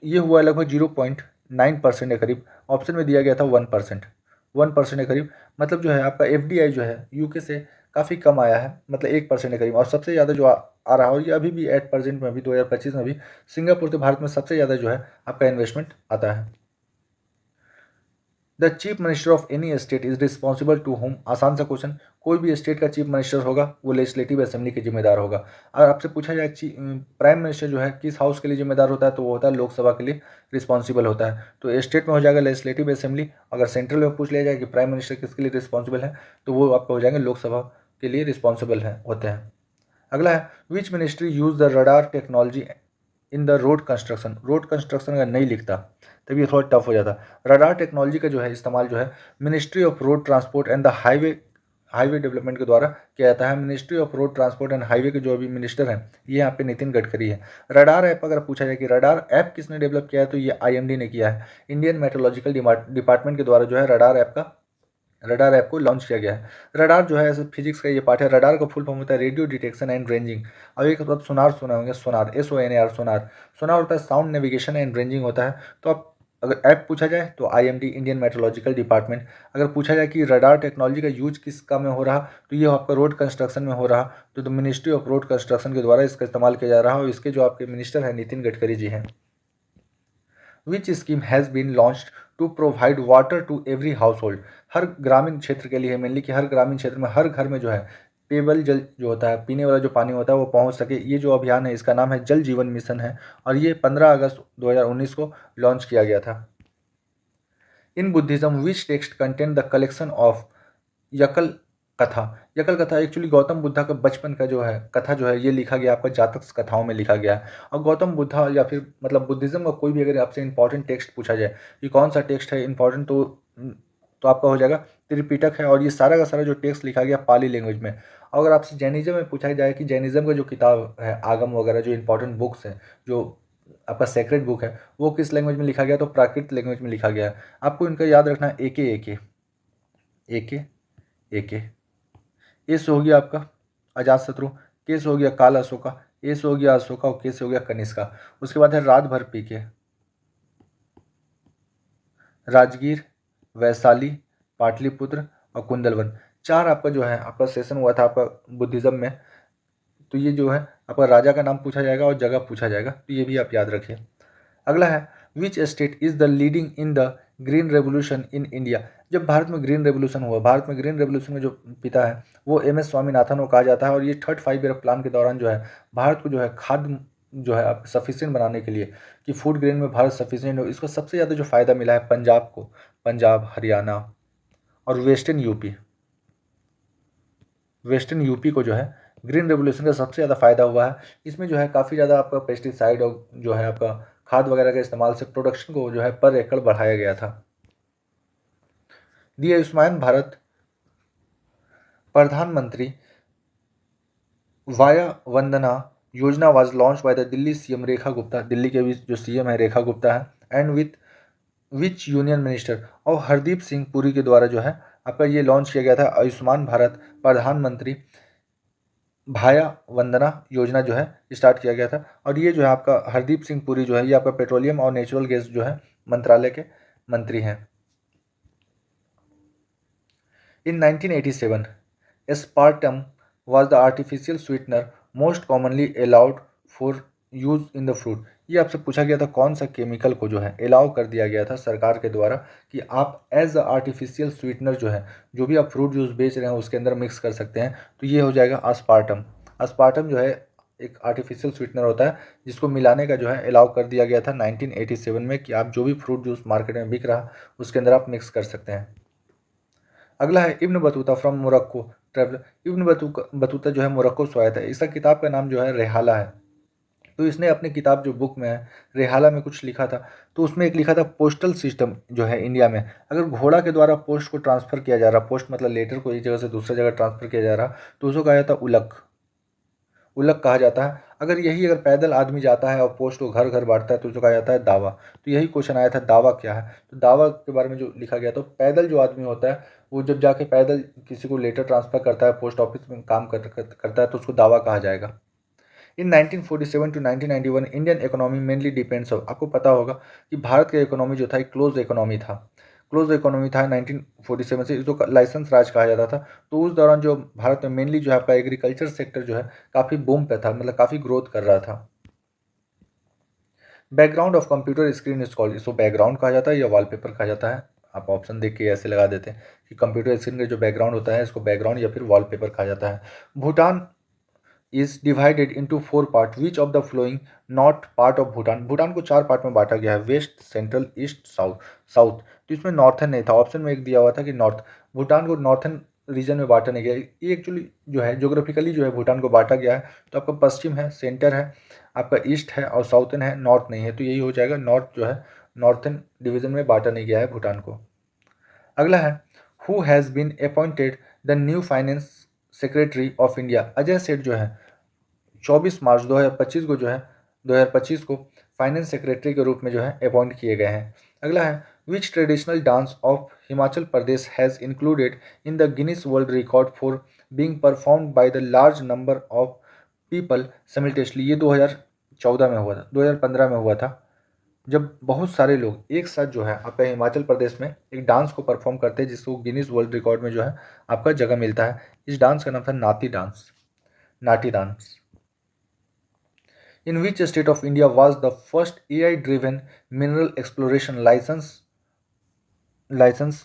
ये हुआ है लगभग 0.9% के करीब। ऑप्शन में दिया गया था 1%, 1% के करीब। मतलब जो है आपका FDI जो है यूके से काफ़ी कम आया है, मतलब 1% के करीब। और सबसे ज़्यादा जो आ रहा है, और ये अभी भी 8% में भी 2025 में भी सिंगापुर से भारत में सबसे ज़्यादा जो है आपका इन्वेस्टमेंट आता है। The chief minister of any state is responsible to whom. आसान सा क्वेश्चन, कोई भी स्टेट का चीफ मिनिस्टर होगा वो लेजिस्लेटिव असेंबली के जिम्मेदार होगा। अगर आपसे पूछा जाए प्राइम मिनिस्टर जो है किस हाउस के लिए जिम्मेदार होता है, तो वो होता है लोकसभा के लिए रिस्पॉन्सिबल होता है। तो स्टेट में हो जाएगा लेजिस्लेटिव असेंबली। अगर सेंट्रल में पूछ लिया जाए कि प्राइम मिनिस्टर किसके लिए रिस्पॉन्सिबल है, तो वो आपका हो जाएंगे लोकसभा के लिए रिस्पॉन्सिबल है होते हैं। अगला है which ministry use the radar technology in the road construction. Road construction अगर नहीं लिखता तब ये थोड़ा टफ हो जाता। रडार टेक्नोलॉजी का जो है इस्तेमाल जो है ministry of road transport and the highway development के द्वारा किया जाता है। Ministry of road transport and highway के जो अभी मिनिस्टर हैं ये यहाँ पे नितिन गडकरी है। रडार ऐप अगर पूछा जाए कि रडार ऐप किसने डेवलप किया है तो ये आईएमडी ने किया है। इंडियन मेट्रोलॉजिकल डिपार्टमेंट के द्वारा जो है रडार ऐप को लॉन्च किया गया है। रडार जो है ऐसे फिजिक्स का ये पार्ट है। रडार का फुल फॉर्म होता है रेडियो डिटेक्शन एंड रेंजिंग। अब एक मतलब सोनार सुना होंगे, सोनार SONAR सोनार। सोनार होता है साउंड नेविगेशन एंड रेंजिंग होता है। तो अब अगर ऐप पूछा जाए तो आईएमडी इंडियन मेट्रोलॉजिकल डिपार्टमेंट। अगर पूछा जाए कि रडार टेक्नोलॉजी का यूज किस काम में हो रहा तो ये आपका रोड कंस्ट्रक्शन में हो रहा। तो मिनिस्ट्री ऑफ रोड कंस्ट्रक्शन के द्वारा इसका इस्तेमाल किया जा रहा है और इसके जो आपके मिनिस्टर हैं नितिन गडकरी जी हैं। Which scheme has been launched to provide water to every household. हर ग्रामीण क्षेत्र के लिए मेनली कि हर ग्रामीण क्षेत्र में हर घर में जो है पेयबल जल जो होता है पीने वाला जो पानी होता है वो पहुंच सके। ये जो अभियान है इसका नाम है जल जीवन मिशन है और ये 15 अगस्त 2019 को लॉन्च किया गया था। In Buddhism which text content the collection of यकल कथा। यकल कथा एक्चुअली गौतम बुद्धा का बचपन का जो है कथा जो है ये लिखा गया आपका जातक कथाओं में लिखा गया है। और गौतम बुद्धा या फिर मतलब बुद्धिज्म का कोई भी अगर आपसे इंपॉर्टेंट टेक्स्ट पूछा जाए कि कौन सा टेक्स्ट है इंपॉर्टेंट तो आपका हो जाएगा त्रिपिटक है। और ये सारा का सारा जो टेक्स्ट लिखा गया पाली लैंग्वेज में। और अगर आपसे जैनिज्म में पूछा जाए कि जैनिज्म का जो किताब है आगम वगैरह जो इंपॉर्टेंट बुक्स है जो आपका सेक्रेट बुक है वो किस लैंग्वेज में लिखा गया तो प्राकृत लैंग्वेज में लिखा गया है। आपको इनका याद रखना है एके ए से हो गया आपका अजातशत्रु, के से हो गया काल अशोका, ए से हो गया अशोका और के से हो गया कनिष्का। उसके बाद है रात भर पी के, राजगीर, वैशाली, पाटलिपुत्र और कुंदलवन। चार आपका जो है आपका सेशन हुआ था आपका बुद्धिज्म में। तो ये जो है आपका राजा का नाम पूछा जाएगा और जगह पूछा जाएगा तो ये भी आप याद रखिए। अगला है which state is the leading in the green revolution in India. जब भारत में ग्रीन रेवोल्यूशन हुआ, भारत में ग्रीन रेवोल्यूशन में जो पिता है वो MS स्वामीनाथन को कहा जाता है। और ये थर्ड 5 ईयर प्लान के दौरान जो है भारत को जो है खाद्य जो है आप सफिशिएंट बनाने के लिए कि फूड ग्रेन में भारत सफिशिएंट हो इसको सबसे ज़्यादा जो फ़ायदा मिला है पंजाब को। पंजाब, हरियाणा और वेस्टर्न यूपी को जो है ग्रीन रेवोल्यूशन का सबसे ज़्यादा फायदा हुआ है। इसमें जो है काफ़ी ज़्यादा आपका पेस्टिसाइड और जो है आपका खाद वगैरह के इस्तेमाल से प्रोडक्शन को जो है पर एकड़ बढ़ाया गया था। दी आयुष्मान भारत प्रधानमंत्री via Vandana Yojana was launch by the Delhi CM Rekha Gupta. Delhi के भी जो CM है रेखा गुप्ता है। And with which union minister और हरदीप सिंह पुरी के द्वारा जो है आपका ये लॉन्च किया गया था आयुष्मान भारत प्रधानमंत्री भाया वंदना योजना जो है स्टार्ट किया गया था। और ये जो है आपका हरदीप सिंह पुरी जो है ये आपका पेट्रोलियम और नेचुरल गैस जो है मंत्रालय के मंत्री हैं। इन 1987 aspartame was the artificial sweetener most commonly allowed for use in the fruit। ये आपसे पूछा गया था कौन सा केमिकल को जो है अलाउ कर दिया गया था सरकार के द्वारा कि आप एज अ आर्टिफिशियल स्वीटनर जो है जो भी आप फ्रूट जूस बेच रहे हैं उसके अंदर मिक्स कर सकते हैं। तो ये हो जाएगा अस्पार्टम। अस्पार्टम जो है एक आर्टिफिशियल स्वीटनर होता है जिसको मिलाने का जो है अलाउ कर दिया गया था 1987 में कि आप जो भी फ्रूट जूस मार्केट में बिक रहा उसके अंदर आप मिक्स कर सकते हैं। अगला है Ibn Battuta from Morocco traveller. Ibn Battuta जो है मोरक्को से आया था। इसका किताब का नाम जो है रेहाला है। तो इसने अपनी किताब जो बुक में है रेहाला में कुछ लिखा था। तो उसमें एक लिखा था पोस्टल सिस्टम जो है इंडिया में अगर घोड़ा के द्वारा पोस्ट को ट्रांसफ़र किया जा रहा, पोस्ट मतलब लेटर को एक जगह से दूसरी जगह ट्रांसफ़र किया जा रहा तो उसको कहा जाता उलक। उलक कहा जाता है। अगर यही अगर पैदल आदमी जाता है और पोस्ट को घर घर बांटता है तो उसको कहा जाता है दावा। तो यही क्वेश्चन आया था दावा क्या है। तो दावा के बारे में जो लिखा गया तो पैदल जो आदमी होता है वो जब जाके पैदल किसी को लेटर ट्रांसफ़र करता है पोस्ट ऑफिस में काम करता है तो उसको दावा कहा जाएगा। In 1947 to 1991 Indian economy mainly depends of. आपको पता होगा कि भारत का इकोनॉमी जो था एक क्लोज इकोनॉमी था। क्लोज इकोनॉमी था 1947 से इसको लाइसेंस राज कहा जाता था। तो उस दौरान जो भारत में मेनली जो है आपका एग्रीकल्चर सेक्टर जो है काफ़ी बूम पे था मतलब काफ़ी ग्रोथ कर रहा था। Background of computer screen is called. इसको बैकग्राउंड कहा जाता है या वॉलपेपर कहा जाता है। आप ऑप्शन देख के ऐसे लगा देते हैं कि कंप्यूटर स्क्रीन का जो बैकग्राउंड होता है इसको बैकग्राउंड या फिर वॉलपेपर कहा जाता है। Bhutan is divided into 4 part which of the following not part of Bhutan. Bhutan को 4 पार्ट में बांटा गया है west, central, east, south. South तो इसमें नॉर्थन नहीं था। ऑप्शन में एक दिया हुआ था कि नॉर्थ। भूटान को नॉर्थन रीजन में बांटा नहीं गया है। ये एक्चुअली जो है ज्योग्राफिकली जो है भूटान को बांटा गया है। तो आपका पश्चिम है, सेंटर है, आपका ईस्ट है और साउथर्न है, नॉर्थ नहीं है। तो यही हो जाएगा, नॉर्थ जो है नॉर्थन डिवीजन में बांटा नहीं गया है भूटान को। अगला है, who has been appointed the new finance secretary of India. Ajay Seth जो है 24 मार्च 2025 को जो है 2025 को फाइनेंस सेक्रेटरी के रूप में जो है अपॉइंट किए गए हैं। अगला है, which traditional dance of Himachal Pradesh has included in the Guinness world record for being performed by the large number of people simultaneously. ये 2014 में हुआ था, 2015 में हुआ था, जब बहुत सारे लोग एक साथ जो है आपका हिमाचल प्रदेश में एक डांस को परफॉर्म करते हैं, जिसको गिनीज वर्ल्ड रिकॉर्ड में जो है आपका जगह मिलता है। इस डांस का नाम था Nati dance, Nati dance. In which state of India was the first AI-driven mineral exploration license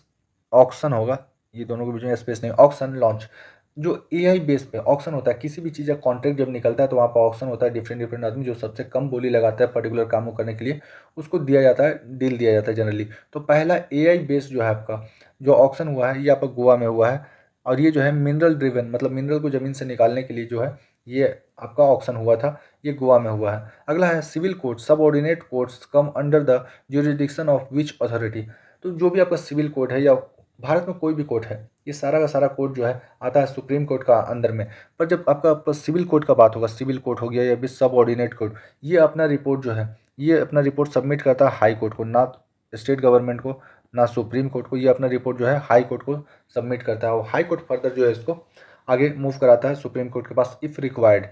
auction होगा, ये दोनों के बीच में स्पेस नहीं, ऑक्शन लॉन्च। जो AI बेस पे ऑक्शन होता है, किसी भी चीज़ का कॉन्ट्रैक्ट जब निकलता है तो वहाँ पर ऑक्शन होता है। डिफरेंट डिफरेंट आदमी जो सबसे कम बोली लगाता है पर्टिकुलर काम को करने के लिए, उसको दिया जाता है, डील दिया जाता है जनरली। तो पहला AI बेस जो है आपका जो ऑक्शन हुआ है, ये आपका गोवा में हुआ है। और ये जो है मिनरल ड्रिवन, मतलब मिनरल को ज़मीन से निकालने के लिए जो है ये आपका ऑक्शन हुआ था, ये गोवा में हुआ है। अगला है, civil code subordinate courts come under the jurisdiction of which authority. तो जो भी आपका सिविल कोड है या भारत में कोई भी कोर्ट है, ये सारा का सारा कोर्ट जो है आता है सुप्रीम कोर्ट का अंदर में। पर जब आपका सिविल कोर्ट का बात होगा, सिविल कोर्ट हो गया या फिर सबऑर्डिनेट कोर्ट, ये अपना रिपोर्ट जो है, ये अपना रिपोर्ट सबमिट करता है हाई कोर्ट को, ना स्टेट गवर्नमेंट को ना सुप्रीम कोर्ट को। ये अपना रिपोर्ट जो है हाई कोर्ट को सबमिट करता है और हाई कोर्ट फर्दर जो है इसको आगे मूव कराता है सुप्रीम कोर्ट के पास if required.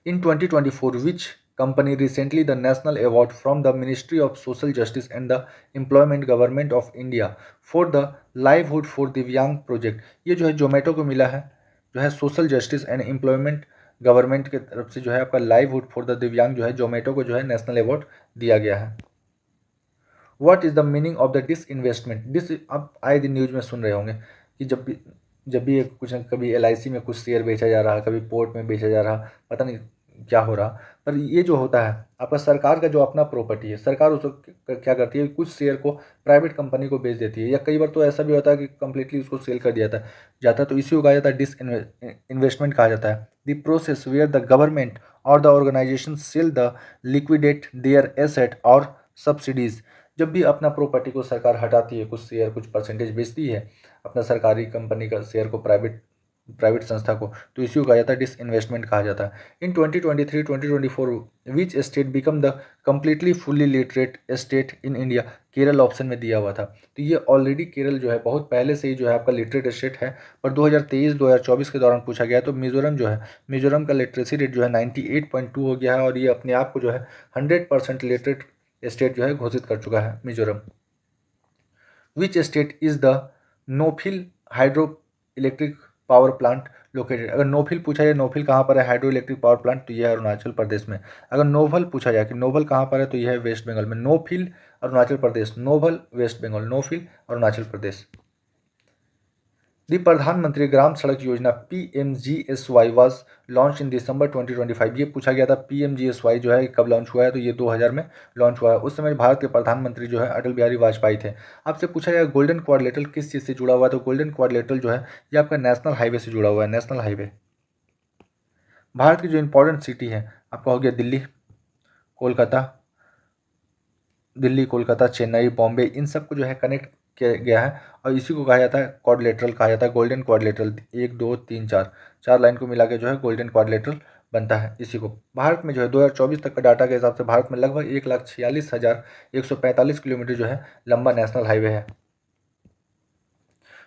In 2024, which company recently the national award from the Ministry of Social Justice and the Employment Government of India for the Livelihood for Divyang project। ये जो है जोमेटो को मिला है, जो है social justice and employment government की तरफ से जो है आपका लाइवहुड फॉर द दिव्यांग जो है जोमेटो को जो है नेशनल अवार्ड दिया गया है। What is the meaning of the disinvestment. डिस आप आए दिन न्यूज में सुन रहे होंगे कि जब भी कुछ कभी LIC में कुछ शेयर बेचा जा रहा, कभी पोर्ट में बेचा जा रहा, पता नहीं क्या हो रहा। पर ये जो होता है आपका सरकार का जो अपना प्रॉपर्टी है, सरकार उसको क्या करती है, कुछ शेयर को प्राइवेट कंपनी को बेच देती है, या कई बार तो ऐसा भी होता है कि कंप्लीटली उसको सेल कर दिया जाता है। तो इसी को कहा जाता है डिस इन्वेस्टमेंट कहा जाता है। The process where the government और the organisation sell the liquidate their asset और सब्सिडीज। जब भी अपना प्रॉपर्टी को सरकार हटाती है, कुछ शेयर कुछ परसेंटेज बेचती है अपना सरकारी कंपनी का शेयर को प्राइवेट संस्था को, तो इसी को कहा जाता है डिस इन्वेस्टमेंट कहा जाता है। इन 2023-2024 which state become the completely fully literate state in India. Kerala option में दिया हुआ था, तो ये ऑलरेडी केरल जो है बहुत पहले से ही जो है आपका लिटरेट स्टेट है। पर 2023-2024 के दौरान पूछा गया तो मिजोरम जो है, मिजोरम का लिटरेसी रेट जो है 98.2 हो गया है और ये अपने आप को जो है 100% लिटरेट स्टेट जो है घोषित कर चुका है Mizoram. Which state is the नोफिल hydroelectric power plant located. अगर नोफिल पूछा जाए नोफिल कहाँ पर है हाइड्रो इलेक्ट्रिक पावर प्लांट, तो यह है अरुणाचल प्रदेश में। अगर नोवल पूछा जाए कि नोवल कहाँ पर है, तो यह है वेस्ट बंगाल में। नोफिल अरुणाचल प्रदेश, नोवल वेस्ट बंगाल, नोफिल अरुणाचल प्रदेश। दी प्रधानमंत्री ग्राम सड़क योजना PMGSY वाज लॉन्च इन दिसंबर 2025। ये पूछा गया था PMGSY जो है कब लॉन्च हुआ है, तो ये 2000 में लॉन्च हुआ है। उस समय भारत के प्रधानमंत्री जो है अटल बिहारी वाजपेयी थे। आपसे पूछा गया गोल्डन क्वाड्रिलेटरल किस चीज़ से जुड़ा हुआ है, तो गोल्डन क्वाड्रिलेटरल जो है ये आपका नेशनल हाईवे से जुड़ा हुआ है, नेशनल हाईवे। भारत की जो इंपॉर्टेंट सिटी है आपका हो गया दिल्ली, कोलकाता, चेन्नई, बॉम्बे, इन सबको जो है कनेक्ट किया गया है और इसी को कहा जाता है क्वाड्रिलेटरल कहा जाता है, गोल्डन क्वाड्रिलेटरल। 1 2 3 4 4 लाइन को मिला के जो है गोल्डन क्वाड्रिलेटरल बनता है। इसी को भारत में जो है 2024 तक का डाटा के हिसाब से भारत में लगभग 1,46,145 किलोमीटर जो है लंबा नेशनल हाईवे है।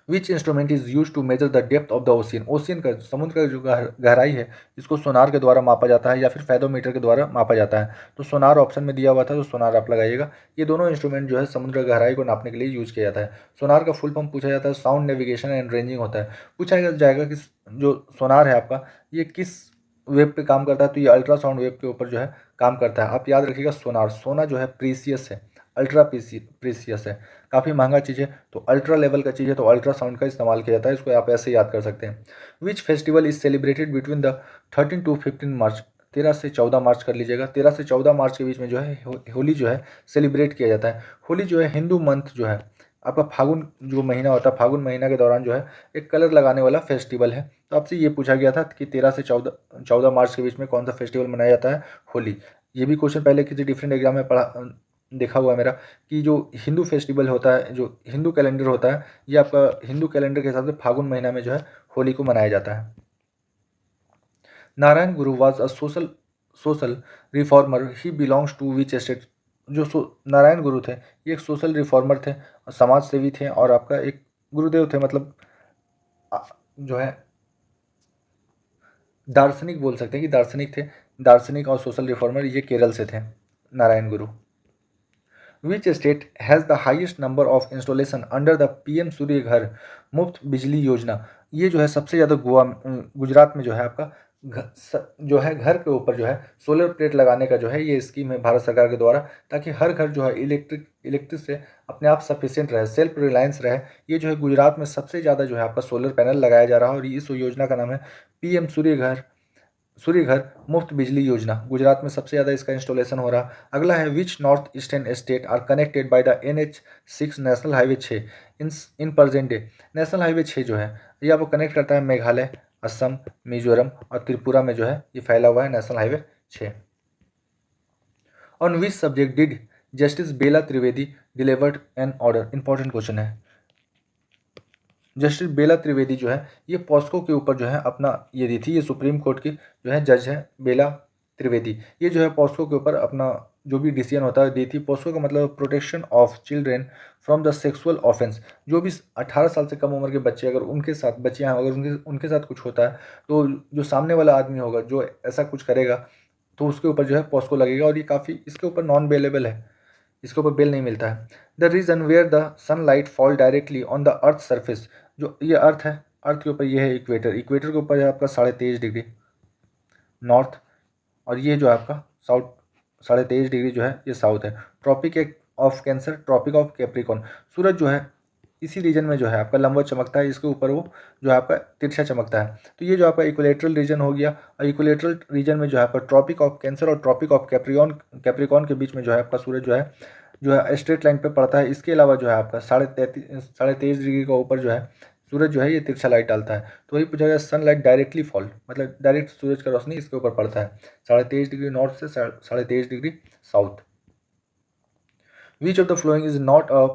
Which instrument is use to measure the depth of the ocean. Ocean का, समुद्र का जो गहराई है, इसको सोनार के द्वारा मापा जाता है या फिर फेदोमीटर के द्वारा मापा जाता है। तो सोनार ऑप्शन में दिया हुआ था, तो सोनार आप लगाइएगा। ये दोनों इंस्ट्रूमेंट जो है समुद्र की गहराई को नापने के लिए यूज किया जाता है। सोनार का फुल फॉर्म पूछा जाता है साउंड नेविगेशन एंड रेंजिंग होता है। पूछा जाएगा कि जो सोनार है आपका ये किस वेब पे काम करता है, तो ये अल्ट्रासाउंड वेब के ऊपर जो है काम करता है। आप याद रखिएगा सोनार, सोना जो है प्रीसियस है, अल्ट्रा प्रीसियस है, काफ़ी महंगा चीज़ है। तो अल्ट्रा लेवल का चीज़ है तो अल्ट्रासाउंड का इस्तेमाल किया जाता है, इसको आप ऐसे याद कर सकते हैं। Which festival is celebrated between the 13 to 15 मार्च। 13 से 14 मार्च कर लीजिएगा। 13 से 14 मार्च के बीच में जो है होली जो है सेलिब्रेट किया जाता है। होली जो है हिंदू मंथ जो है आपका फागुन जो महीना होता है, फागुन महीना के दौरान जो है एक कलर लगाने वाला फेस्टिवल है। तो आपसे ये पूछा गया था कि 13 से 14 मार्च के बीच में कौन सा फेस्टिवल मनाया जाता है? होली। ये भी क्वेश्चन पहले किसी डिफरेंट एग्जाम में देखा हुआ है मेरा, कि जो हिंदू फेस्टिवल होता है, जो हिंदू कैलेंडर होता है, ये आपका हिंदू कैलेंडर के हिसाब से फागुन महीना में जो है होली को मनाया जाता है। Narayana Guru was a social reformer, he belongs to which state? Narayana Guru थे, ये एक सोशल रिफॉर्मर थे, समाज सेवी थे, और आपका एक गुरुदेव थे, मतलब जो है दार्शनिक बोल सकते हैं कि दार्शनिक थे, दार्शनिक और सोशल रिफॉर्मर, ये केरल से थे Narayan Guru. Which state has the highest number of installation under the PM Surya Ghar Muft बिजली योजना? ये जो है सबसे ज़्यादा गुजरात में जो है आपका जो है घर के ऊपर जो है सोलर प्लेट लगाने का जो है ये स्कीम है भारत सरकार के द्वारा, ताकि हर घर जो है इलेक्ट्रिक से अपने आप सफिशिएंट रहे, सेल्फ रिलायंस रहे। ये जो है गुजरात में सबसे ज़्यादा जो है आपका सोलर पैनल लगाया जा रहा है, और इस योजना का नाम है पीएम सूर्य घर मुफ्त बिजली योजना। गुजरात में सबसे ज़्यादा इसका इंस्टॉलेशन हो रहा। अगला है which north eastern state are connected by the NH6 national highway 6 in present day? National highway 6 जो है ये आपको कनेक्ट करता है मेघालय, असम, मिजोरम और त्रिपुरा में जो है ये फैला हुआ है national highway 6। On which subject did justice Bela Trivedi delivered an order? Important question है। जस्टिस बेला त्रिवेदी जो है ये पॉस्को के ऊपर जो है अपना ये दी थी, ये सुप्रीम कोर्ट की जो है जज है बेला त्रिवेदी। ये जो है पॉस्को के ऊपर अपना जो भी डिसीजन होता है दी थी। पॉस्को का मतलब protection of children from the sexual offence. जो भी 18 साल से कम उम्र के बच्चे अगर उनके साथ बच्चियाँ अगर उनके साथ कुछ होता है, तो जो सामने वाला आदमी होगा जो ऐसा कुछ करेगा, तो उसके ऊपर जो है पॉस्को लगेगा, और ये काफ़ी इसके ऊपर नॉन बेलेबल है, इसके ऊपर बेल नहीं मिलता है। The region where the sunlight fall directly on the earth surface? जो ये अर्थ है, अर्थ के ऊपर ये है इक्वेटर, इक्वेटर के ऊपर है आपका 23.5 डिग्री नॉर्थ, और ये जो है आपका साउथ 23.5 डिग्री जो है ये साउथ है। Tropic of Cancer, tropic of Capricorn, सूरज जो है इसी रीजन में जो है आपका लंबवत चमकता है, इसके ऊपर वो जो है आपका तिरछा चमकता है। तो ये जो आपका इक्वेलेटरल रीजन हो गया, और इक्वेलेटरल रीजन में जो है आपका ट्रॉपिक ऑफ कैंसर और ट्रॉपिक ऑफ कैप्रिकॉन के बीच में जो है आपका सूरज जो है स्ट्रेट लाइन पे पड़ता है। इसके अलावा जो है आपका 23.5 डिग्री का ऊपर जो है सूरज जो है ये तिरछा लाइट डालता है। तो वही पूछा गया सनलाइट डायरेक्टली फॉल, मतलब डायरेक्ट सूरज का रोशनी इसके ऊपर पड़ता है 23.5 डिग्री नॉर्थ से 23.5 degree south. Which of the following is not a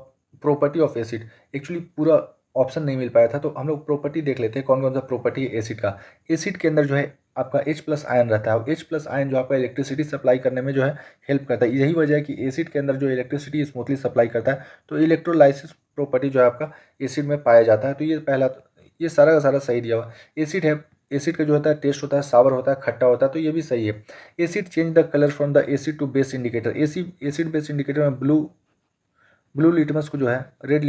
property of acid? Actually पूरा ऑप्शन नहीं मिल पाया था, तो हम लोग प्रॉपर्टी देख लेते हैं कौन कौन सा प्रॉपर्टी है एसिड का। एसिड के अंदर जो है आपका H+ आयन रहता है, H+ आयन जो आपका इलेक्ट्रिसिटी सप्लाई करने में जो है हेल्प करता है। यही वजह है कि एसिड के अंदर जो इलेक्ट्रिसिटी स्मूथली सप्लाई करता है, तो इलेक्ट्रोलाइसिस प्रॉपर्टी जो है आपका एसिड में पाया जाता है। तो ये पहला, ये सारा का सारा सही दिया हुआ। एसिड है, एसिड का जो होता है टेस्ट होता है सावर होता है, खट्टा होता है, तो ये भी सही है। Acid change the colour from the acid to base indicator. Acid base indicator में ब्लू लिटमस को जो है रेड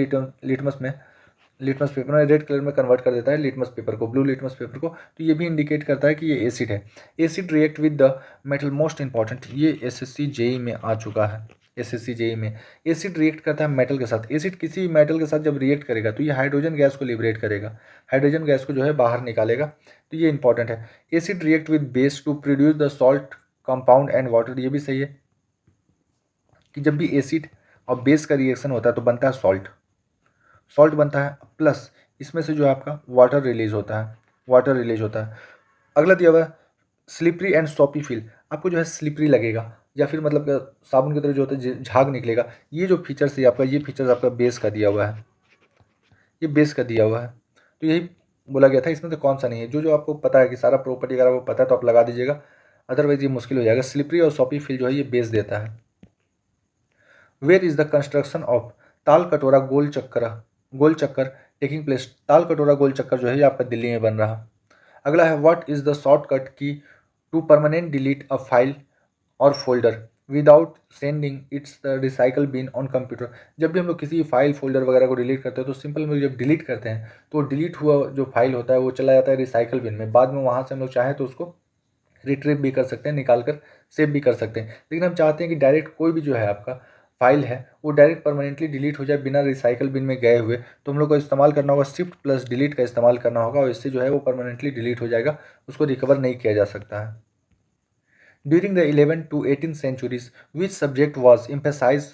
लिटमस पेपर में रेड कलर में कन्वर्ट कर देता है लिटमस पेपर को, ब्लू लिटमस पेपर को। तो ये भी इंडिकेट करता है कि ये एसिड है। Acid react with the metal, most important, ये SSC JEE में आ चुका है। SSC JEE में एसिड रिएक्ट करता है मेटल के साथ। एसिड किसी भी मेटल के साथ जब रिएक्ट करेगा तो ये हाइड्रोजन गैस को लिबरेट करेगा, हाइड्रोजन गैस को जो है बाहर निकालेगा। तो ये इंपॉर्टेंट है। Acid react with base to produce the salt compound and water, ये भी सही है कि जब भी एसिड और बेस का रिएक्शन होता है तो बनता है सॉल्ट बनता है, प्लस इसमें से जो है आपका वाटर रिलीज होता है। अगला दिया हुआ है स्लिपरी एंड सॉपी फील। आपको जो है स्लिपरी लगेगा, या फिर मतलब साबुन की तरह जो होता है झाग निकलेगा। ये जो फीचर्स है आपका, ये फीचर्स आपका बेस का दिया हुआ है, ये बेस का दिया हुआ है। तो यही बोला गया था, इसमें से कौन सा नहीं है। जो आपको पता है कि सारा प्रॉपर्टी अगर आपको पता है तो आप लगा दीजिएगा, अदरवाइज ये मुश्किल हो जाएगा। स्लिपरी और सॉपी फील जो है ये बेस देता है। Where is the construction of Talkatora गोल चक्कर टेकिंग प्लेस? ताल कटोरा गोल चक्कर जो है ये आपका दिल्ली में बन रहा। अगला है what is the shortcut key to permanent delete a file और folder without sending its the recycle bin on computer? जब भी हम लोग किसी फाइल फोल्डर वगैरह को डिलीट करते हैं तो सिंपल में जब डिलीट करते हैं तो डिलीट हुआ जो फाइल होता है वो चला जाता है रिसाइकल बिन में। बाद में वहाँ से हम लोग चाहें तो उसको रिट्रीव भी कर सकते हैं, निकाल कर सेव भी कर सकते हैं। लेकिन हम चाहते हैं कि डायरेक्ट कोई भी जो है आपका फाइल है वो डायरेक्ट परमानेंटली डिलीट हो जाए बिना रिसाइकल बिन में गए हुए। तो हम लोग को इस्तेमाल करना होगा Shift+Delete का इस्तेमाल करना होगा, और इससे जो है वो परमानेंटली डिलीट हो जाएगा, उसको रिकवर नहीं किया जा सकता है। During the 11th to 18th centuries, which subject was emphasized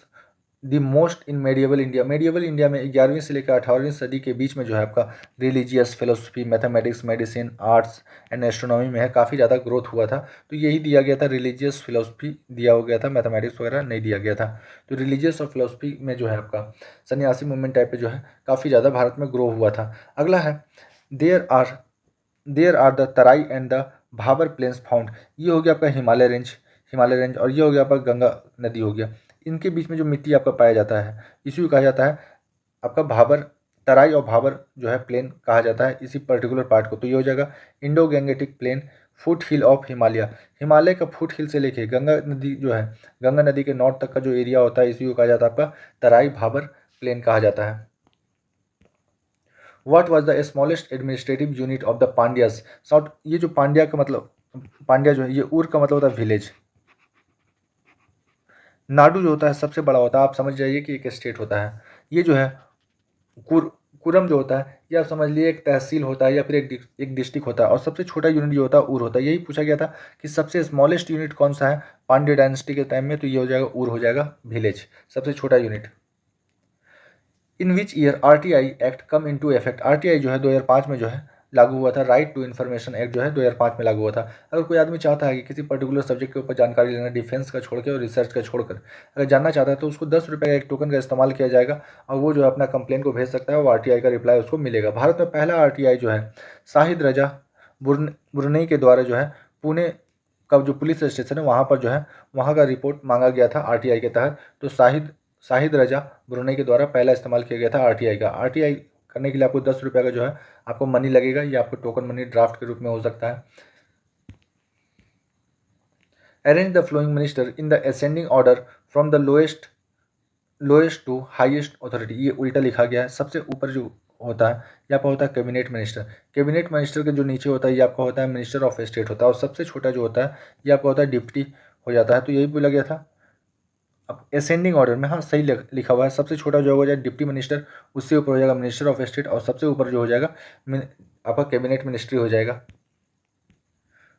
the most in medieval India. Medieval India में 11वीं से लेकर 18वीं सदी के बीच में जो है आपका religious, philosophy, mathematics, medicine, arts and astronomy में है काफ़ी ज़्यादा ग्रोथ हुआ था। तो यही दिया गया था, रिलीजियस, फिलोसफी दिया हो गया था, मैथमेटिक्स वगैरह नहीं दिया गया था। तो रिलीजियस और फिलोसफी में जो है आपका सन्यासी मूवमेंट टाइप पे जो है काफ़ी ज़्यादा भारत में ग्रो हुआ था। अगला है there are the Terai and the Bhabar plains found. ये हो गया आपका हिमालय रेंज और ये हो गया आपका गंगा नदी हो गया। इनके बीच में जो मिट्टी आपका पाया जाता है इसी को कहा जाता है आपका भाबर, तराई और भाबर जो है प्लेन कहा जाता है इसी पर्टिकुलर पार्ट को। तो ये हो जाएगा Indo Gangetic plain, foot hill of Himalaya. Himalaya का फुट हिल से लेके गंगा नदी जो है, गंगा नदी के नॉर्थ तक का जो एरिया होता है इसी को कहा जाता है आपका तराई भाबर प्लेन कहा जाता है। What was the smallest administrative unit of the Pandyas. Short, ये जो पांड्या का मतलब, पांड्या जो है ये उर का मतलब होता है विलेज। नाडु जो होता है सबसे बड़ा होता है, आप समझ जाइए कि एक स्टेट होता है। ये जो है कुरम जो होता है ये आप समझ लिए एक तहसील होता है या फिर एक डिस्ट्रिक्ट होता है। और सबसे छोटा यूनिट जो होता है उर होता है। यही पूछा गया था कि सबसे स्मॉलेस्ट यूनिट कौन सा है पांड्य डायनेस्टी के टाइम में, तो ये हो जाएगा उर हो जाएगा, विलेज सबसे छोटा unit. In which year RTI act come into effect. RTI जो है 2005 में जो है लागू हुआ था। राइट टू इन्फॉर्मेशन एक्ट जो है 2005 में लागू हुआ था। अगर कोई आदमी चाहता है कि किसी पर्टिकुलर सब्जेक्ट के ऊपर जानकारी लेना, डिफेंस का छोड़ के और रिसर्च का छोड़कर अगर जानना चाहता है तो उसको 10 रुपये का एक टोकन का इस्तेमाल किया जाएगा और वो जो है अपना कंप्लेन को भेज सकता है, वो आरटीआई का रिप्लाई उसको मिलेगा। भारत में पहला आरटीआई जो है शाहिद रजा बुरनई के द्वारा जो है पुणे का जो पुलिस स्टेशन है वहाँ पर जो है वहाँ का रिपोर्ट मांगा गया था आरटीआई के तहत। तो शाहिद रजा ब्रुनई के द्वारा पहला इस्तेमाल किया गया था आरटीआई का। आरटीआई करने के लिए आपको 10 रुपये का जो है आपको मनी लगेगा, या आपको टोकन मनी ड्राफ्ट के रूप में हो सकता है। Arrange the following minister in the ascending order from the lowest to highest authority. ये उल्टा लिखा गया है। सबसे ऊपर जो होता है ये आपका होता है कैबिनेट मिनिस्टर। कैबिनेट मिनिस्टर के जो नीचे होता है ये आपका होता है मिनिस्टर ऑफ स्टेट होता है। और सबसे छोटा जो होता है ये आपका होता है डिप्टी हो जाता है। तो यही बोला गया था। अब असेंडिंग ऑर्डर में हाँ सही लिखा हुआ है। सबसे छोटा जो हो जाएगा डिप्टी मिनिस्टर, उससे ऊपर हो जाएगा मिनिस्टर ऑफ स्टेट और सबसे ऊपर जो हो जाएगा आपका कैबिनेट मिनिस्ट्री हो जाएगा।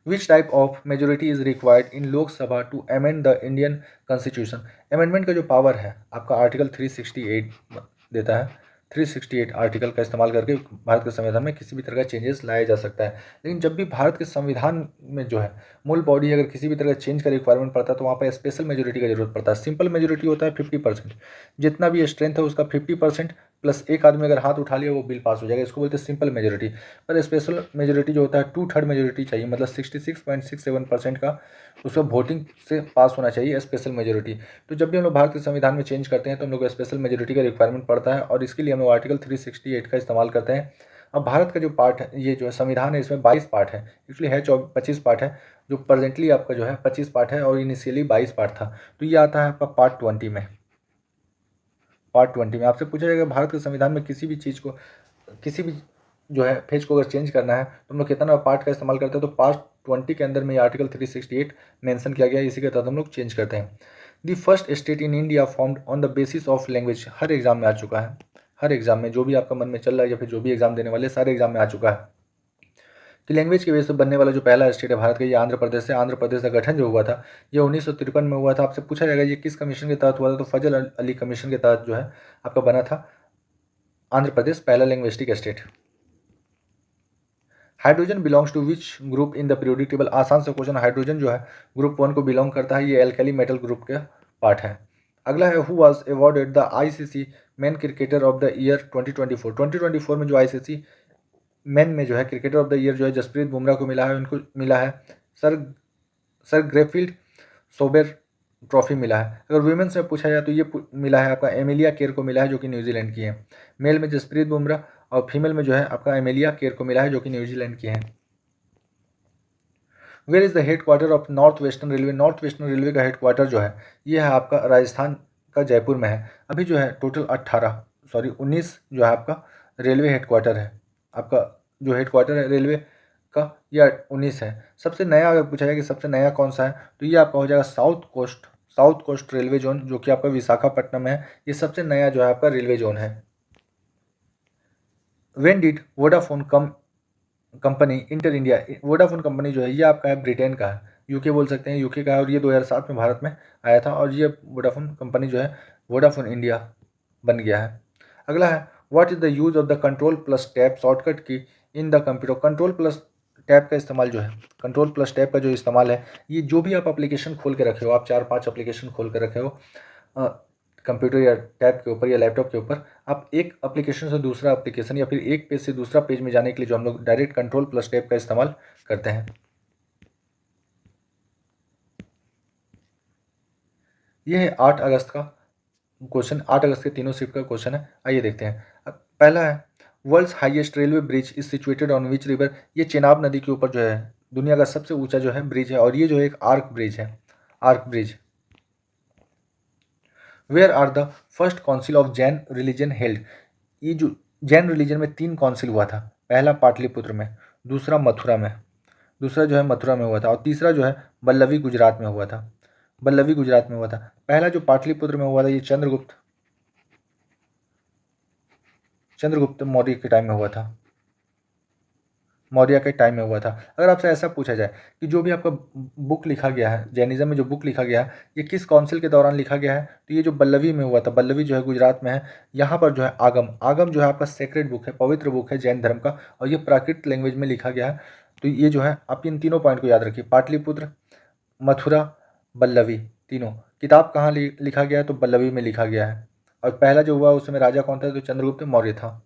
Which type of majority is required in Lok Sabha to amend the Indian constitution. Amendment का जो पावर है आपका आर्टिकल 368 देता है। 368 आर्टिकल का इस्तेमाल करके भारत के संविधान में किसी भी तरह का चेंजेस लाया जा सकता है। लेकिन जब भी भारत के संविधान में जो है मूल बॉडी अगर किसी भी तरह का चेंज का रिक्वायरमेंट पड़ता है तो वहाँ पर स्पेशल मेजोरिटी का जरूरत पड़ता है। सिंपल मेजोरिटी होता है 50%, जितना भी स्ट्रेंथ है उसका 50% प्लस एक आदमी अगर हाथ उठा लिया वो बिल पास हो जाएगा। इसको बोलते हैं सिंपल मेजोरिटी। पर स्पेशल मेजोरिटी जो होता है 2/3 मेजोरिटी चाहिए, मतलब 66.67% का उसको वोटिंग से पास होना चाहिए स्पेशल मेजोरिटी। तो जब भी हम लोग भारत के संविधान में चेंज करते हैं तो हम लोग को स्पेशल मेजोरिटी का रिक्वायरमेंट पड़ता है और इसके लिए हम लोग आर्टिकल 368 का इस्तेमाल करते हैं। अब भारत का जो पार्ट है, ये जो है संविधान है, इसमें 22 पार्ट है। एक्चुअली है 25 पार्ट है, जो प्रेजेंटली आपका जो है 25 पार्ट है और इनिशियली 22 पार्ट था। तो ये आता है आपका पार्ट 20 में। पार्ट 20 में आपसे पूछा जाएगा भारत के संविधान में किसी भी चीज़ को, किसी भी जो है पेज को अगर चेंज करना है तो हम लोग कितना पार्ट का इस्तेमाल करते हैं। तो पार्ट 20 के अंदर में ये आर्टिकल 368 मेंशन किया गया है, इसी के तहत हम लोग चेंज करते हैं। The first state in India formed on the basis of language. Her exam में आ चुका है, हर एग्जाम में जो भी आपका मन में चल रहा है या फिर जो भी एग्जाम देने वाले सारे एग्जाम में आ चुका है कि लैंग्वेज की वजह से बनने वाला जो पहला स्टेट है भारत का ये आंध्र प्रदेश है। आंध्र प्रदेश का गठन जो हुआ था ये 1953 में हुआ था। आपसे पूछा जाएगा ये किस कमीशन के तहत हुआ था, तो फजल अली कमीशन के तहत जो है आपका बना था आंध्र प्रदेश पहला linguistic state. Hydrogen belongs to which group in the periodic table. आसान से क्वेश्चन। हाइड्रोजन जो है ग्रुप 1 को बिलोंग करता है, ये एल्कली मेटल ग्रुप का पार्ट है। अगला है who was awarded the ICC man cricketer of the year 2024। 2024 में जो आईसीसी मैन में जो है क्रिकेटर ऑफ द ईयर जो है जसप्रीत बुमराह को मिला है। उनको मिला है सर सर ग्रेफील्ड सोबेर ट्रॉफी मिला है। अगर वुमेन्स में पूछा जाए तो ये मिला है आपका एमिलिया केर को मिला है जो कि न्यूजीलैंड की है। मेल में जसप्रीत बुमराह और फीमेल में जो है आपका एमिलिया केर को मिला है जो कि न्यूजीलैंड की है। Where is the head quarter of north western railway. North western railway का हेड क्वार्टर जो है ये है आपका राजस्थान का जयपुर में है। अभी जो है टोटल 19 जो है आपका रेलवे हेड क्वार्टर है। आपका जो हेड क्वार्टर है रेलवे का ये 19 है। सबसे नया अगर पूछा जाए कि सबसे नया कौन सा है तो ये आपका हो जाएगा साउथ कोस्ट रेलवे जोन जो कि आपका विशाखापट्टनम है। ये सबसे नया जो है आपका रेलवे जोन है। When did Vodafone company inter India. Vodafone company जो है ये आपका है ब्रिटेन का है, यूके बोल सकते हैं, यूके का है और ये 2007 में भारत में आया था। और ये वोडाफोन कंपनी जो है वोडाफोन इंडिया बन गया है। अगला है what is the use of the control plus tab shortcut key in the computer. Control plus tab का इस्तेमाल जो है, कंट्रोल प्लस टैब का जो इस्तेमाल है, ये जो भी आप एप्लीकेशन खोल के रखे हो, आप 4-5 एप्लीकेशन खोल के रखे हो कंप्यूटर या टैब के ऊपर या लैपटॉप के ऊपर, आप एक एप्लीकेशन से दूसरा एप्लीकेशन या फिर एक पेज से दूसरा पेज में जाने के लिए जो हम लोग डायरेक्ट कंट्रोल प्लस टैब का इस्तेमाल करते हैं। ये है 8 अगस्त का क्वेश्चन, 8 अगस्त के तीनों शिफ्ट का क्वेश्चन है। आइए देखते हैं। पहला है world's highest railway bridge is situated on which river. ये चेनाब नदी के ऊपर जो है दुनिया का सबसे ऊंचा जो है ब्रिज है, और ये जो है एक आर्क ब्रिज है, arch bridge. Where are the first council of Jain religion held. ये जो जैन रिलीजन में 3 काउंसिल हुआ था, पहला पाटलिपुत्र में, दूसरा मथुरा में, दूसरा जो है मथुरा में हुआ था, और तीसरा जो है बल्लवी गुजरात में हुआ था, बल्लवी गुजरात में हुआ था। पहला जो पाटलिपुत्र में हुआ था ये चंद्रगुप्त मौर्य के टाइम में हुआ था, मौर्य के टाइम में हुआ था। अगर आपसे ऐसा पूछा जाए कि जो भी आपका बुक लिखा गया है, जैनिज्म में जो बुक लिखा गया है, ये किस काउंसिल के दौरान लिखा गया है, तो ये जो बल्लवी में हुआ था, बल्लवी जो है गुजरात में है। यहाँ पर जो है आगम, आगम जो है आपका सेक्रेड बुक है, पवित्र बुक है जैन धर्म का, और ये प्राकृत लैंग्वेज में लिखा गया है। तो ये जो है आप इन तीनों पॉइंट को याद रखिए, पाटलिपुत्र, मथुरा, बल्लवी, तीनों। किताब कहाँ लिखा गया है, तो बल्लवी में लिखा गया है। और पहला जो हुआ उस समय राजा कौन था, तो चंद्रगुप्त मौर्य था।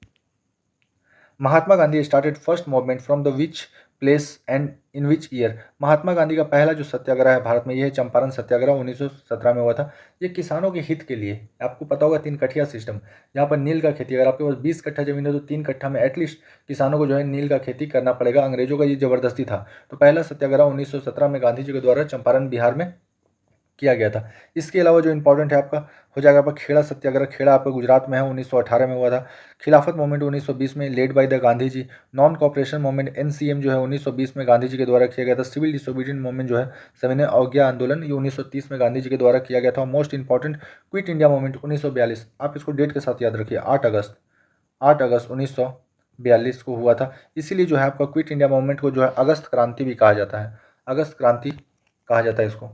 Mahatma Gandhi started first movement from the which place and in which year. Mahatma Gandhi का पहला जो सत्याग्रह है भारत में, यह है चंपारण सत्याग्रह, 1917 में हुआ था। ये किसानों के हित के लिए, आपको पता होगा 3 कठिया सिस्टम, यहाँ पर नील का खेती, अगर आपके पास 20 कट्ठा जमीन है तो 3 कट्ठा में एटलीस्ट किसानों को जो है नील का खेती करना पड़ेगा। अंग्रेजों का ये जबरदस्ती था। तो पहला सत्याग्रह 1917 में गांधी जी के द्वारा चंपारण बिहार में किया गया था। इसके अलावा जो इंपॉर्टेंट है आपका हो जाएगा आपका खेड़ा सत्याग्रह, खेड़ा आपका गुजरात में है, 1918 में हुआ था। खिलाफत मूवमेंट 1920 में led by the Gandhi ji. Non cooperation movement NCM जो है 1920 में गांधी जी के द्वारा किया गया था। सिविल डिसोबीडियंट मूवमेंट जो है सविनय अवज्ञा आंदोलन, ये 1930 में गांधी जी के द्वारा किया गया था। Most important quit India movement 1942, आप इसको डेट के साथ याद रखिए, 8 अगस्त 1942 को हुआ था। इसीलिए जो है आपका क्विट इंडिया मूवमेंट को जो है अगस्त क्रांति भी कहा जाता है, अगस्त क्रांति कहा जाता है इसको।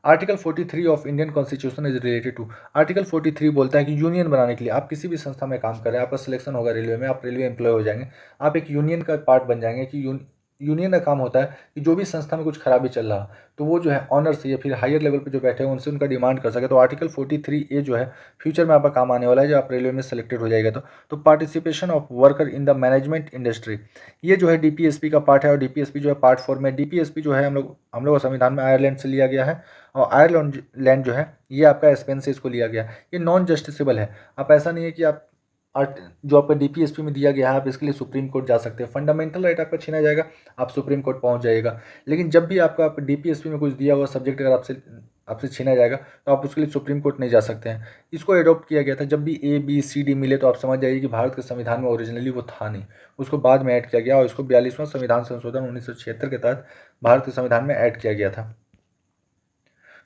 Article 43 of Indian constitution is related to. Article 43 बोलता है कि यूनियन बनाने के लिए आप किसी भी संस्था में काम कर रहे हैं, आपका सिलेक्शन होगा रेलवे में, आप रेलवे एम्प्लॉय हो जाएंगे, आप एक यूनियन का पार्ट बन जाएंगे। कि यूनियन का काम होता है कि जो भी संस्था में कुछ खराबी चल रहा तो वो जो है ऑनर से या फिर हायर लेवल पे जो बैठे हैं उनसे उनका डिमांड कर सके। तो आर्टिकल 43A जो है फ्यूचर में आपका काम आने वाला है, जब आप रेलवे में सेलेक्टेड हो जाएगा तो participation of worker in the management industry, ये जो है डीपीएसपी का पार्ट है। और डीपीएसपी जो है पार्ट 4 में, डीपीएसपी जो है हम लोग संविधान में आयरलैंड से लिया गया है, और आयरलैंड जो है ये आपका स्पेन से इसको लिया गया। ये नॉन जस्टिसेबल है। आप ऐसा नहीं है कि आप जो आपका डीपीएसपी में दिया गया है आप इसके लिए सुप्रीम कोर्ट जा सकते हैं। फंडामेंटल राइट आपका छीना जाएगा, आप सुप्रीम कोर्ट पहुंच जाइएगा। लेकिन जब भी आपका डीपीएसपी में कुछ दिया हुआ सब्जेक्ट अगर आपसे आपसे छीना जाएगा तो आप उसके लिए सुप्रीम कोर्ट नहीं जा सकते हैं। इसको एडॉप्ट किया गया था। जब भी A B C D मिले तो आप समझ जाइए कि भारत के संविधान में ओरिजिनली वो था नहीं, उसको बाद में ऐड किया गया, और इसको 42वां संविधान संशोधन 1976 के तहत भारत के संविधान में ऐड किया गया था।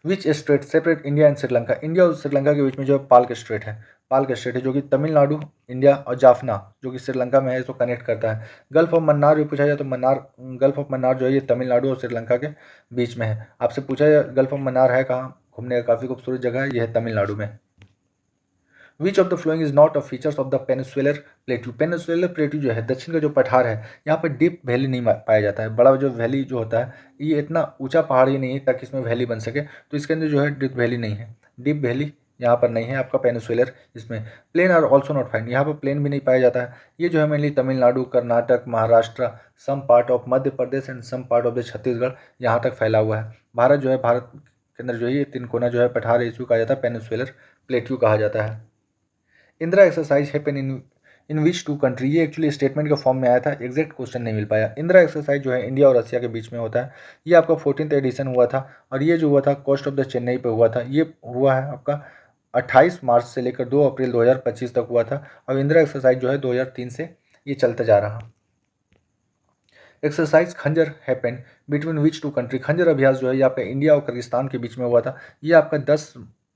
Which strait separate India and Sri Lanka. India और श्रीलंका के बीच में जो है पाल्क स्ट्रेट है, पाल्क स्ट्रेट है जो कि तमिलनाडु, इंडिया और जाफना जो कि श्रीलंका में है, इसको कनेक्ट करता है। गल्फ ऑफ मन्नार भी पूछा जाए तो मन्नार, गल्फ ऑफ मन्नार जो है ये तमिलनाडु और श्रीलंका के बीच में है। आपसे पूछा जाए गल्फ ऑफ मन्नार है कहाँ, घूमने का काफ़ी खूबसूरत जगह है, ये है तमिलनाडु में। विच of the following is not a features of the peninsular plateau. Peninsular plateau जो है दक्षिण का जो पठार है, यहाँ पर डीप वैली नहीं पाया जाता है। बड़ा जो वैली जो होता है ये इतना ऊंचा पहाड़ ही नहीं है ताकि इसमें वैली बन सके, तो इसके अंदर जो है डीप वैली नहीं है, डीप वैली यहाँ पर नहीं है आपका पेनिसुलर। इसमें plain are also not find, यहाँ पर प्लेन भी नहीं पाया जाता है। ये जो है mainly Tamil Nadu, Karnataka, Maharashtra, some part of Madhya Pradesh and some part of the Chhattisgarh, यहाँ तक फैला हुआ है। भारत जो है, भारत के अंदर जो है ये तिनकोना जो है पठार है, इसको कहा जाता है पेनिसुलर प्लेट्यू कहा जाता है। Indra exercise happen in which two country, ये एक्चुअली स्टेटमेंट के फॉर्म में आया था, एग्जैक्ट क्वेश्चन नहीं मिल पाया। इंदिरा एक्सरसाइज जो है इंडिया और रसिया के बीच में होता है। ये आपका 14th एडिशन हुआ था, और ये जो हुआ था कोस्ट ऑफ द चेन्नई पे हुआ था। ये हुआ है आपका 28 मार्च से लेकर 2 अप्रैल 2025 तक हुआ था। और इंदिरा एक्सरसाइज जो है 2003 से ये चलता जा रहा। Exercise Khanjar happen between which two country, Khanjar अभ्यास जो है ये आपका इंडिया और किर्गिस्तान के बीच में हुआ था। ये आपका 10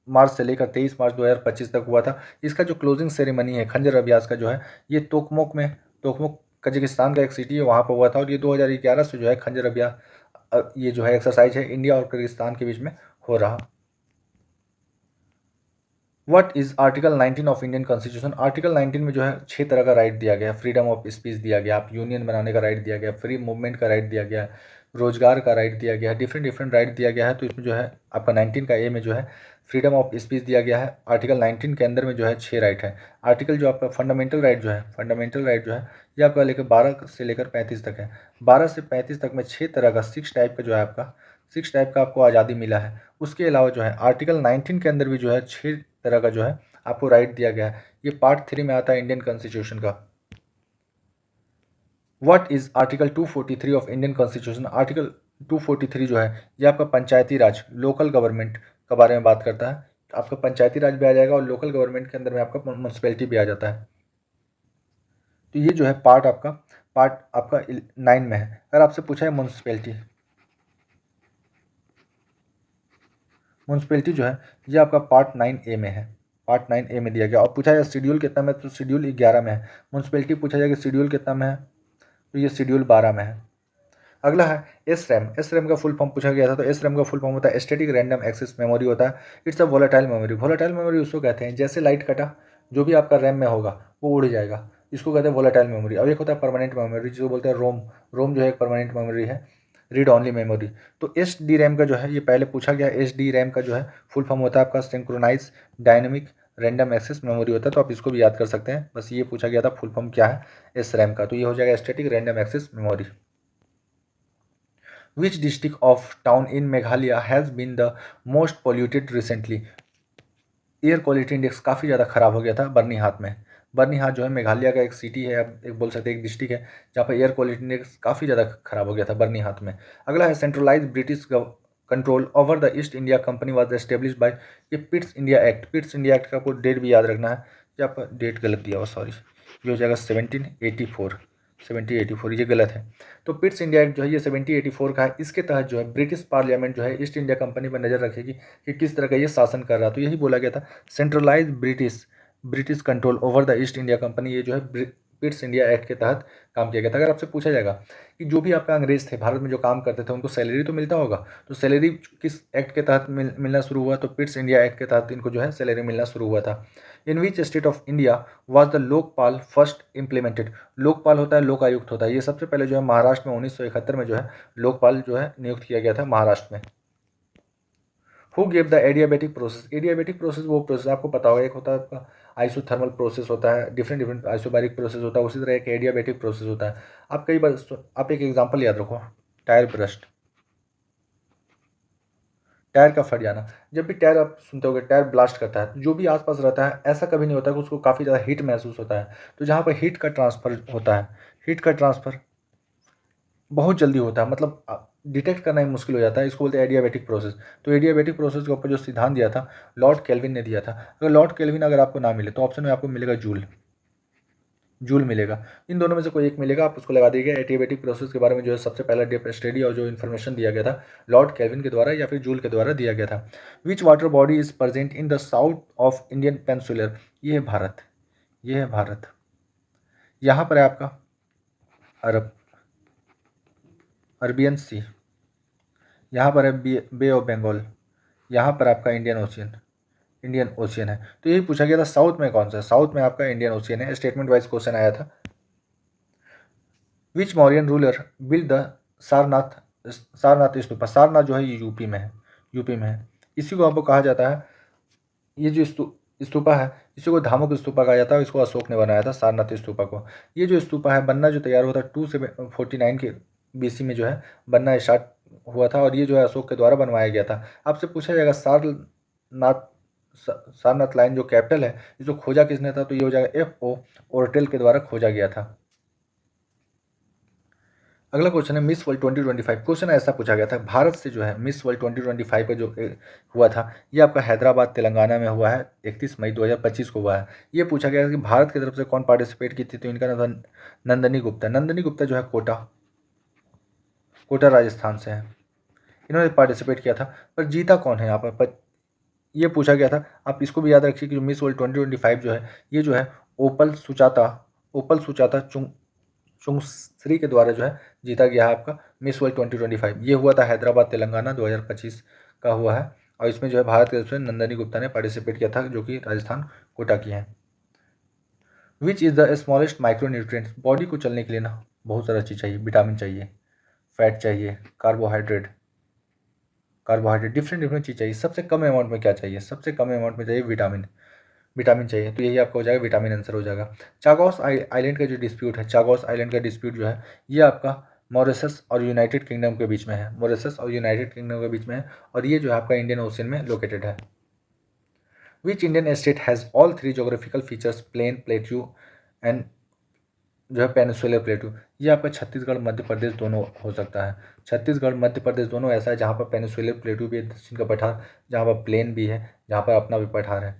मार्च से लेकर 23 मार्च 2025 तक हुआ था। इसका जो क्लोजिंग सेरेमनी है खंजर अभ्यास का जो है ये तोकमोक में, तोकमोक कजाकिस्तान का एक सिटी है वहाँ पर हुआ था। और ये 2011 से जो है खंजर अभ्यास ये जो है एक्सरसाइज है इंडिया और किर्गिस्तान के बीच में हो रहा। What is article 19 of Indian constitution. Article 19 में जो है 6 तरह का राइट दिया गया है। फ्रीडम ऑफ स्पीच दिया गया, आप यूनियन बनाने का राइट दिया गया, फ्री मूवमेंट का राइट दिया गया, रोजगार का राइट दिया गया है, डिफरेंट डिफरेंट राइट दिया गया है। तो इसमें जो है आपका 19 का ए में जो है फ्रीडम ऑफ स्पीच दिया गया है। आर्टिकल 19 के अंदर में जो है 6 राइट है। आर्टिकल जो आपका फंडामेंटल राइट जो है, फंडामेंटल राइट जो है ये आपका लेकर 12 से लेकर 35 तक है। 12 से 35 तक में 6 तरह का 6 टाइप का जो है आपका 6 टाइप का आपको आज़ादी मिला है। उसके अलावा जो है आर्टिकल 19 के अंदर भी जो है 6 तरह का जो है आपको राइट दिया गया है। ये पार्ट 3 में आता है इंडियन कॉन्स्टिट्यूशन का। What is article 243 of Indian constitution. Article 243 जो है ये आपका पंचायती राज, लोकल गवर्नमेंट के बारे में बात करता है। आपका पंचायती राज भी आ जाएगा और लोकल गवर्नमेंट के अंदर में आपका म्यूनसिपैलिटी भी आ जाता है। तो ये जो है पार्ट आपका 9 में है। अगर आपसे पूछा है म्यूनसिपैलिटी जो है ये आपका पार्ट 9A में है। पार्ट 9A में दिया गया। और पूछा जाए शेड्यूल कितना में, तो शेड्यूल 11 में है। म्यूनसिपैलिटी पूछा जाए कि शेड्यूल कितना में है, तो ये शेड्यूल 12 में है। अगला है एस रैम। एस रैम का फुल फॉर्म पूछा गया था, तो एस रैम का फुल फॉर्म होता है स्टैटिक रैंडम एक्सेस मेमोरी होता है। It's a volatile memory. Volatile memory उसको कहते हैं जैसे लाइट कटा जो भी आपका रैम में होगा वो उड़ जाएगा, इसको कहते हैं वोलेटाइल मेमोरी। अब एक होता है परमानेंट मेमोरी जिसको बोलते हैं रोम। रोम जो है एक परमानेंट मेमोरी है, रीड ऑनली मेमोरी। तो एस डी रैम का जो है ये पहले पूछा गया, एस डी रैम का जो है फुल फॉर्म होता है आपका synchronize dynamic random access memory होता है। तो आप इसको भी याद कर सकते हैं, बस ये पूछा गया था फुल फॉर्म क्या है एस रैम का, तो ये हो जाएगा static random access memory. Which district of town in Meghalaya has been the most polluted recently? Air quality index काफ़ी ज़्यादा खराब हो गया था बर्नीहाट में। बर्नीहाट जो है मेघालय का एक सिटी है, अब एक बोल सकते हैं एक डिस्ट्रिक्ट है जहाँ पर एयर क्वालिटी इंडेक्स काफ़ी ज़्यादा खराब हो गया था बर्नीहाट में। अगला है centralise British control over the East India Company was establish by. ये Pitt's India act. Pitt's India act का आपको डेट भी याद रखना है, ये आपका डेट गलत दिया हुआ, सॉरी, ये हो जाएगा 1784। 1784 ये गलत है। तो पिट्स इंडिया एक्ट जो है ये 1784 का है। इसके तहत जो है ब्रिटिश पार्लियामेंट जो है ईस्ट इंडिया कंपनी पर नज़र रखेगी कि किस तरह का ये शासन कर रहा है। तो यही बोला गया था centralize British control over the East India Company, ये जो है पिट्स इंडिया एक्ट के तहत काम किया गया था। अगर आपसे पूछा जाएगा कि जो भी आपका अंग्रेज थे भारत में जो काम करते थे उनको सैलरी तो मिलता होगा, तो सैलरी किस एक्ट के तहत मिलना शुरू हुआ, तो पिट्स इंडिया एक्ट के तहत इनको जो है सैलरी मिलना शुरू हुआ था। In which state of India was the Lokpal first implemented. Lokpal होता है लोक आयुक्त होता है, ये सबसे पहले जो है महाराष्ट्र में 1971 में जो है लोकपाल जो है नियुक्त किया गया था महाराष्ट्र में। Who give the adiabatic process. Adiabatic process वो प्रोसेस आपको पता होगा, एक होता है आपका आइसोथर्मल प्रोसेस होता है, डिफरेंट डिफरेंट आइसोबारिक प्रोसेस होता है, उसी तरह एक एडियाबेटिक प्रोसेस होता है। आप कई बार आप एक एग्जांपल याद रखो, टायर ब्रस्ट, टायर का फट जाना। जब भी टायर आप सुनते होगे टायर ब्लास्ट करता है, तो जो भी आसपास रहता है ऐसा कभी नहीं होता कि उसको काफ़ी ज़्यादा हीट महसूस होता है। तो जहाँ पर हीट का ट्रांसफ़र होता है, हीट का ट्रांसफ़र बहुत जल्दी होता है, मतलब डिटेक्ट करना ही मुश्किल हो जाता है, इसको बोलते हैं एडियाबेटिक प्रोसेस। तो एडियाबेटिक प्रोसेस के ऊपर जो सिद्धांत दिया था लॉर्ड केल्विन ने दिया था। अगर लॉर्ड केल्विन अगर आपको ना मिले तो ऑप्शन में आपको मिलेगा जूल, जूल मिलेगा। इन दोनों में से कोई एक मिलेगा, आप उसको लगा दीजिए। एडियाबेटिक प्रोसेस के बारे में जो है सबसे पहला डेप स्टडी और जो इन्फॉर्मेशन दिया गया था लॉर्ड केल्विन के द्वारा या फिर जूल के द्वारा दिया गया था। Which water body is present in the south of Indian peninsular. ये है भारत, ये है भारत। यहाँ पर है आपका अरब अरबियन सी, यहाँ पर है बे ऑफ बंगाल, यहाँ पर आपका इंडियन ओशियन है। तो यही पूछा गया था साउथ में कौन सा है, साउथ में आपका इंडियन ओशियन है। स्टेटमेंट वाइज क्वेश्चन आया था। Which Mauryan ruler build the Sarnath stupa. Sarnath जो है ये यूपी में है, यूपी में है। इसी को आपको कहा जाता है, ये जो स्तूपा है इसी को धामुक स्तूपा कहा जाता है। इसको अशोक ने बनाया था सारनाथ स्तूपा को। ये जो स्तूपा है बनना जो तैयार हुआ था 249 के BC में जो है बनना स्टार्ट हुआ था, और ये जो है अशोक के द्वारा बनवाया गया था। आपसे पूछा जाएगा सारनाथ लाइन जो कैपिटल है इसको खोजा किसने था, तो ये हो जाएगा FO ओर्टेल के द्वारा खोजा गया था। अगला क्वेश्चन है मिस वर्ल्ड 2025। क्वेश्चन ऐसा पूछा गया था भारत से जो है मिस वर्ल्ड 2025 का जो हुआ था ये आपका हैदराबाद तेलंगाना में हुआ है, 31 मई 2025 को हुआ है। ये पूछा गया कि भारत की तरफ से कौन पार्टिसिपेट की थी, तो इनका नाम था नंदनी गुप्ता। नंदनी गुप्ता जो है कोटा राजस्थान से है, इन्होंने पार्टिसिपेट किया था। पर जीता कौन है यहाँ पर ये पूछा गया था। आप इसको भी याद रखिए कि जो मिस वर्ल्ड 2025 जो है ये जो है ओपल सुचाता चुंगश्री के द्वारा जो है जीता गया है आपका मिस वर्ल्ड 2025। ये हुआ था हैदराबाद तेलंगाना 2025 का हुआ है। और इसमें जो है भारत की तरफ से नंदनी गुप्ता ने पार्टिसिपेट किया था, जो कि राजस्थान कोटा की हैं। विच is the smallest micronutrients, body को चलने के लिए ना बहुत सारा चीज़ चाहिए, विटामिन चाहिए, फैट चाहिए, कार्बोहाइड्रेट डिफरेंट डिफरेंट चीज़ चाहिए। सबसे कम अमाउंट में क्या चाहिए? सबसे कम अमाउंट में चाहिए विटामिन, विटामिन चाहिए। तो यही आपका हो जाएगा, विटामिन आंसर हो जाएगा। चागोस आइलैंड का जो डिस्प्यूट है, चागोस आइलैंड का डिस्प्यूट जो है ये आपका मॉरिशस और यूनाइटेड किंगडम के बीच में है, मॉरिशस और यूनाइटेड किंगडम के बीच में है, और ये जो है आपका इंडियन ओशन में लोकेटेड है। Which Indian state has all three geographical features, plain, plateau and जो है पेनिसुलर प्लेट्यू? ये आपका छत्तीसगढ़ मध्य प्रदेश दोनों हो सकता है। छत्तीसगढ़ मध्य प्रदेश दोनों ऐसा है जहाँ पर पेनिसुलर प्लेट्यू भी है, दक्षिण का पठार, जहाँ पर प्लेन भी है, जहाँ पर अपना भी पठार है।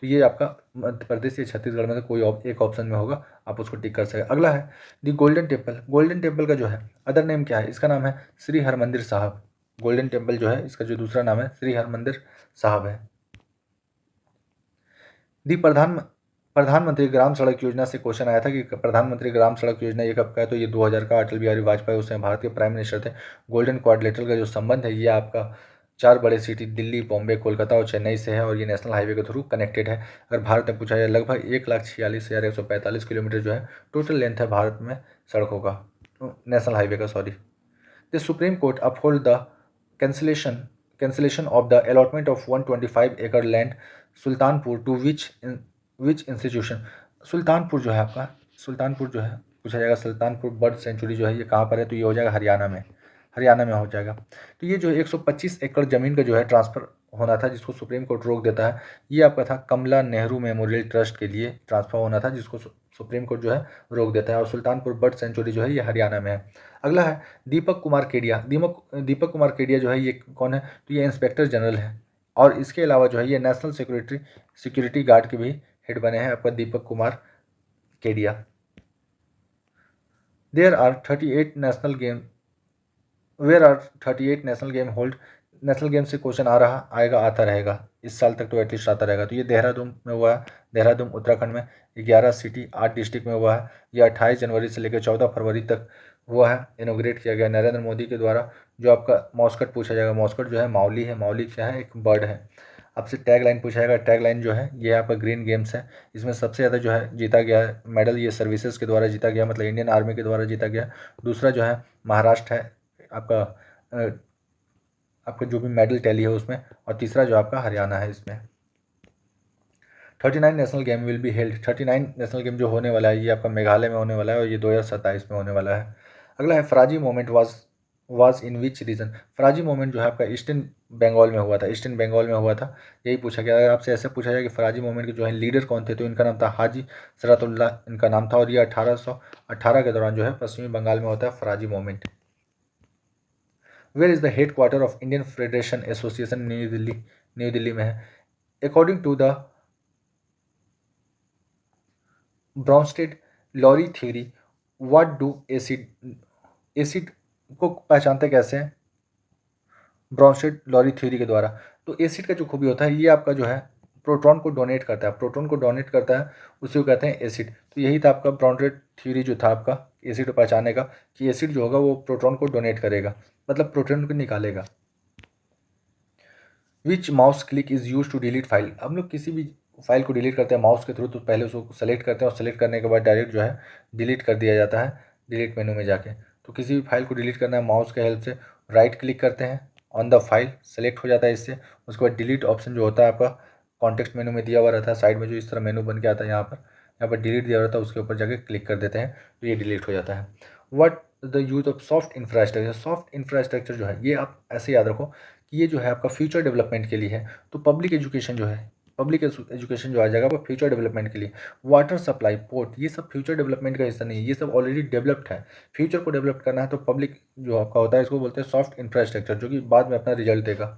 तो ये आपका मध्य प्रदेश या छत्तीसगढ़ में से कोई एक ऑप्शन में होगा, आप उसको टिक कर सकते। अगला है दी गोल्डन टेम्पल। गोल्डन टेम्पल का जो है अदर नेम क्या है? इसका नाम है श्री हरमंदिर साहब। गोल्डन टेम्पल जो है इसका जो दूसरा नाम है श्री हरमंदिर साहब है। दी प्रधानमंत्री ग्राम सड़क योजना से क्वेश्चन आया था कि प्रधानमंत्री ग्राम सड़क योजना ये कब का है? तो ये 2000 का। अटल बिहारी वाजपेयी उस समय भारत के प्राइम मिनिस्टर थे। गोल्डन क्वाड्रिलेटरल का जो संबंध है ये आपका 4 बड़े सिटी दिल्ली, बॉम्बे, कोलकाता और चेन्नई से है, और ये नेशनल हाईवे के थ्रू कनेक्टेड है। अगर भारत में पूछा जाए, लगभग 1,46,145 किलोमीटर जो है टोटल लेंथ है भारत में सड़कों का, नेशनल हाईवे का, sorry. The Supreme Court uphold the cancellation of the allotment of 125 acre land Sultanpur to which institution? Sultanpur जो है आपका, सुल्तानपुर जो है पूछा जाएगा, सुल्तानपुर बर्ड सेंचुरी जो है ये कहाँ पर है? तो ये हो जाएगा हरियाणा में, हरियाणा में हो जाएगा। तो ये जो 125 एकड़ ज़मीन का जो है ट्रांसफ़र होना था, जिसको सुप्रीम कोर्ट रोक देता है, ये आपका था कमला नेहरू मेमोरियल ट्रस्ट के लिए ट्रांसफ़र होना था, जिसको सुप्रीम कोर्ट जो है रोक देता है, और सुल्तानपुर बर्ड सेंचुरी जो है ये हरियाणा में है। अगला है दीपक कुमार केडिया। दीपक कुमार केडिया जो है ये कौन है? तो ये इंस्पेक्टर जनरल है, और इसके अलावा जो है ये नेशनल सिक्योरिटी गार्ड के भी हेड बने हैं आपका Deepak Kumar Kedia. There are 38 national game where are 38 national game hold? National game से क्वेश्चन आएगा, आता रहेगा, इस साल तक तो एटलीस्ट आता रहेगा। तो ये देहरादून में हुआ है, देहरादून उत्तराखंड में, 11 सिटी 8 डिस्ट्रिक्ट में हुआ है। ये 28 जनवरी से लेकर 14 फरवरी तक हुआ है, इनोग्रेट किया गया नरेंद्र मोदी के द्वारा। जो आपका मॉस्कट पूछा जाएगा, मॉस्कट जो है माउली है, माउली क्या है? एक बर्ड है। आपसे टैग लाइन पूछा जाएगा, टैग लाइन जो है ये आपका ग्रीन गेम्स है। इसमें सबसे ज़्यादा जो है जीता गया है मेडल, ये सर्विसेज के द्वारा जीता गया, मतलब इंडियन आर्मी के द्वारा जीता गया। दूसरा जो है महाराष्ट्र है आपका, आपका जो भी मेडल टैली है उसमें, और तीसरा जो आपका हरियाणा है इसमें। 39 national game will be held. 39 national game जो होने वाला है ये आपका मेघालय में होने वाला है, और ये 2027 में होने वाला है। अगला है Faraizi movement was in which region? Faraizi movement जो है आपका ईस्टर्न बंगाल में हुआ था, ईस्टर्न बंगाल में हुआ था, यही पूछा गया। अगर आपसे ऐसे पूछा जाए कि फराजी मोमेंट के जो है लीडर कौन थे, तो इनका नाम था हाजी सरातुल्ला इनका नाम था, और ये 1818 के दौरान जो है पश्चिमी बंगाल में होता है Faraizi movement. Where is the head quarter of Indian federation association? New Delhi, New Delhi में है। According to the Bronsted Lowry theory, what do acid को पहचानते कैसे हैं? ब्राउनस्टेड लॉरी थ्योरी के द्वारा। तो एसिड का जो खूबी होता है ये आपका जो है प्रोटॉन को डोनेट करता है, प्रोटॉन को डोनेट करता है, उसी को कहते हैं एसिड। तो यही था आपका ब्राउनस्टेड थ्योरी जो था आपका एसिड को पहचानने का, कि एसिड जो होगा वो प्रोटॉन को डोनेट करेगा, मतलब प्रोटॉन को निकालेगा। Which mouse click is use to delete file? हम लोग किसी भी फाइल को डिलीट करते हैं माउस के थ्रू, तो पहले उसको सेलेक्ट करते हैं, और सेलेक्ट करने के बाद डायरेक्ट जो है डिलीट कर दिया जाता है डिलीट मेनू में जाके। तो किसी भी फाइल को डिलीट करना है माउस के हेल्प से, राइट क्लिक करते हैं ऑन द फाइल, सेलेक्ट हो जाता है इससे। उसके बाद डिलीट ऑप्शन जो होता है आपका कॉन्टेक्स्ट मेनू में दिया हुआ रहता है, साइड में जो इस तरह मेनू बन के आता है, यहाँ पर डिलीट दिया रहता है, उसके ऊपर जाके क्लिक कर देते हैं तो ये डिलीट हो जाता है। What the use of soft infrastructure? Soft infrastructure जो है ये आप ऐसे याद रखो कि ये जो है आपका फ्यूचर डेवलपमेंट के लिए है। तो पब्लिक एजुकेशन जो है, पब्लिक एजुकेशन जो आ जाएगा वो फ्यूचर डेवलपमेंट के लिए। वाटर सप्लाई, पोर्ट, ये सब फ्यूचर डेवलपमेंट का हिस्सा नहीं है, ये सब ऑलरेडी डेवलप्ड है। फ्यूचर को डेवलप करना है तो पब्लिक जो आपका होता है इसको बोलते हैं सॉफ्ट इंफ्रास्ट्रक्चर, जो कि बाद में अपना रिजल्ट देगा।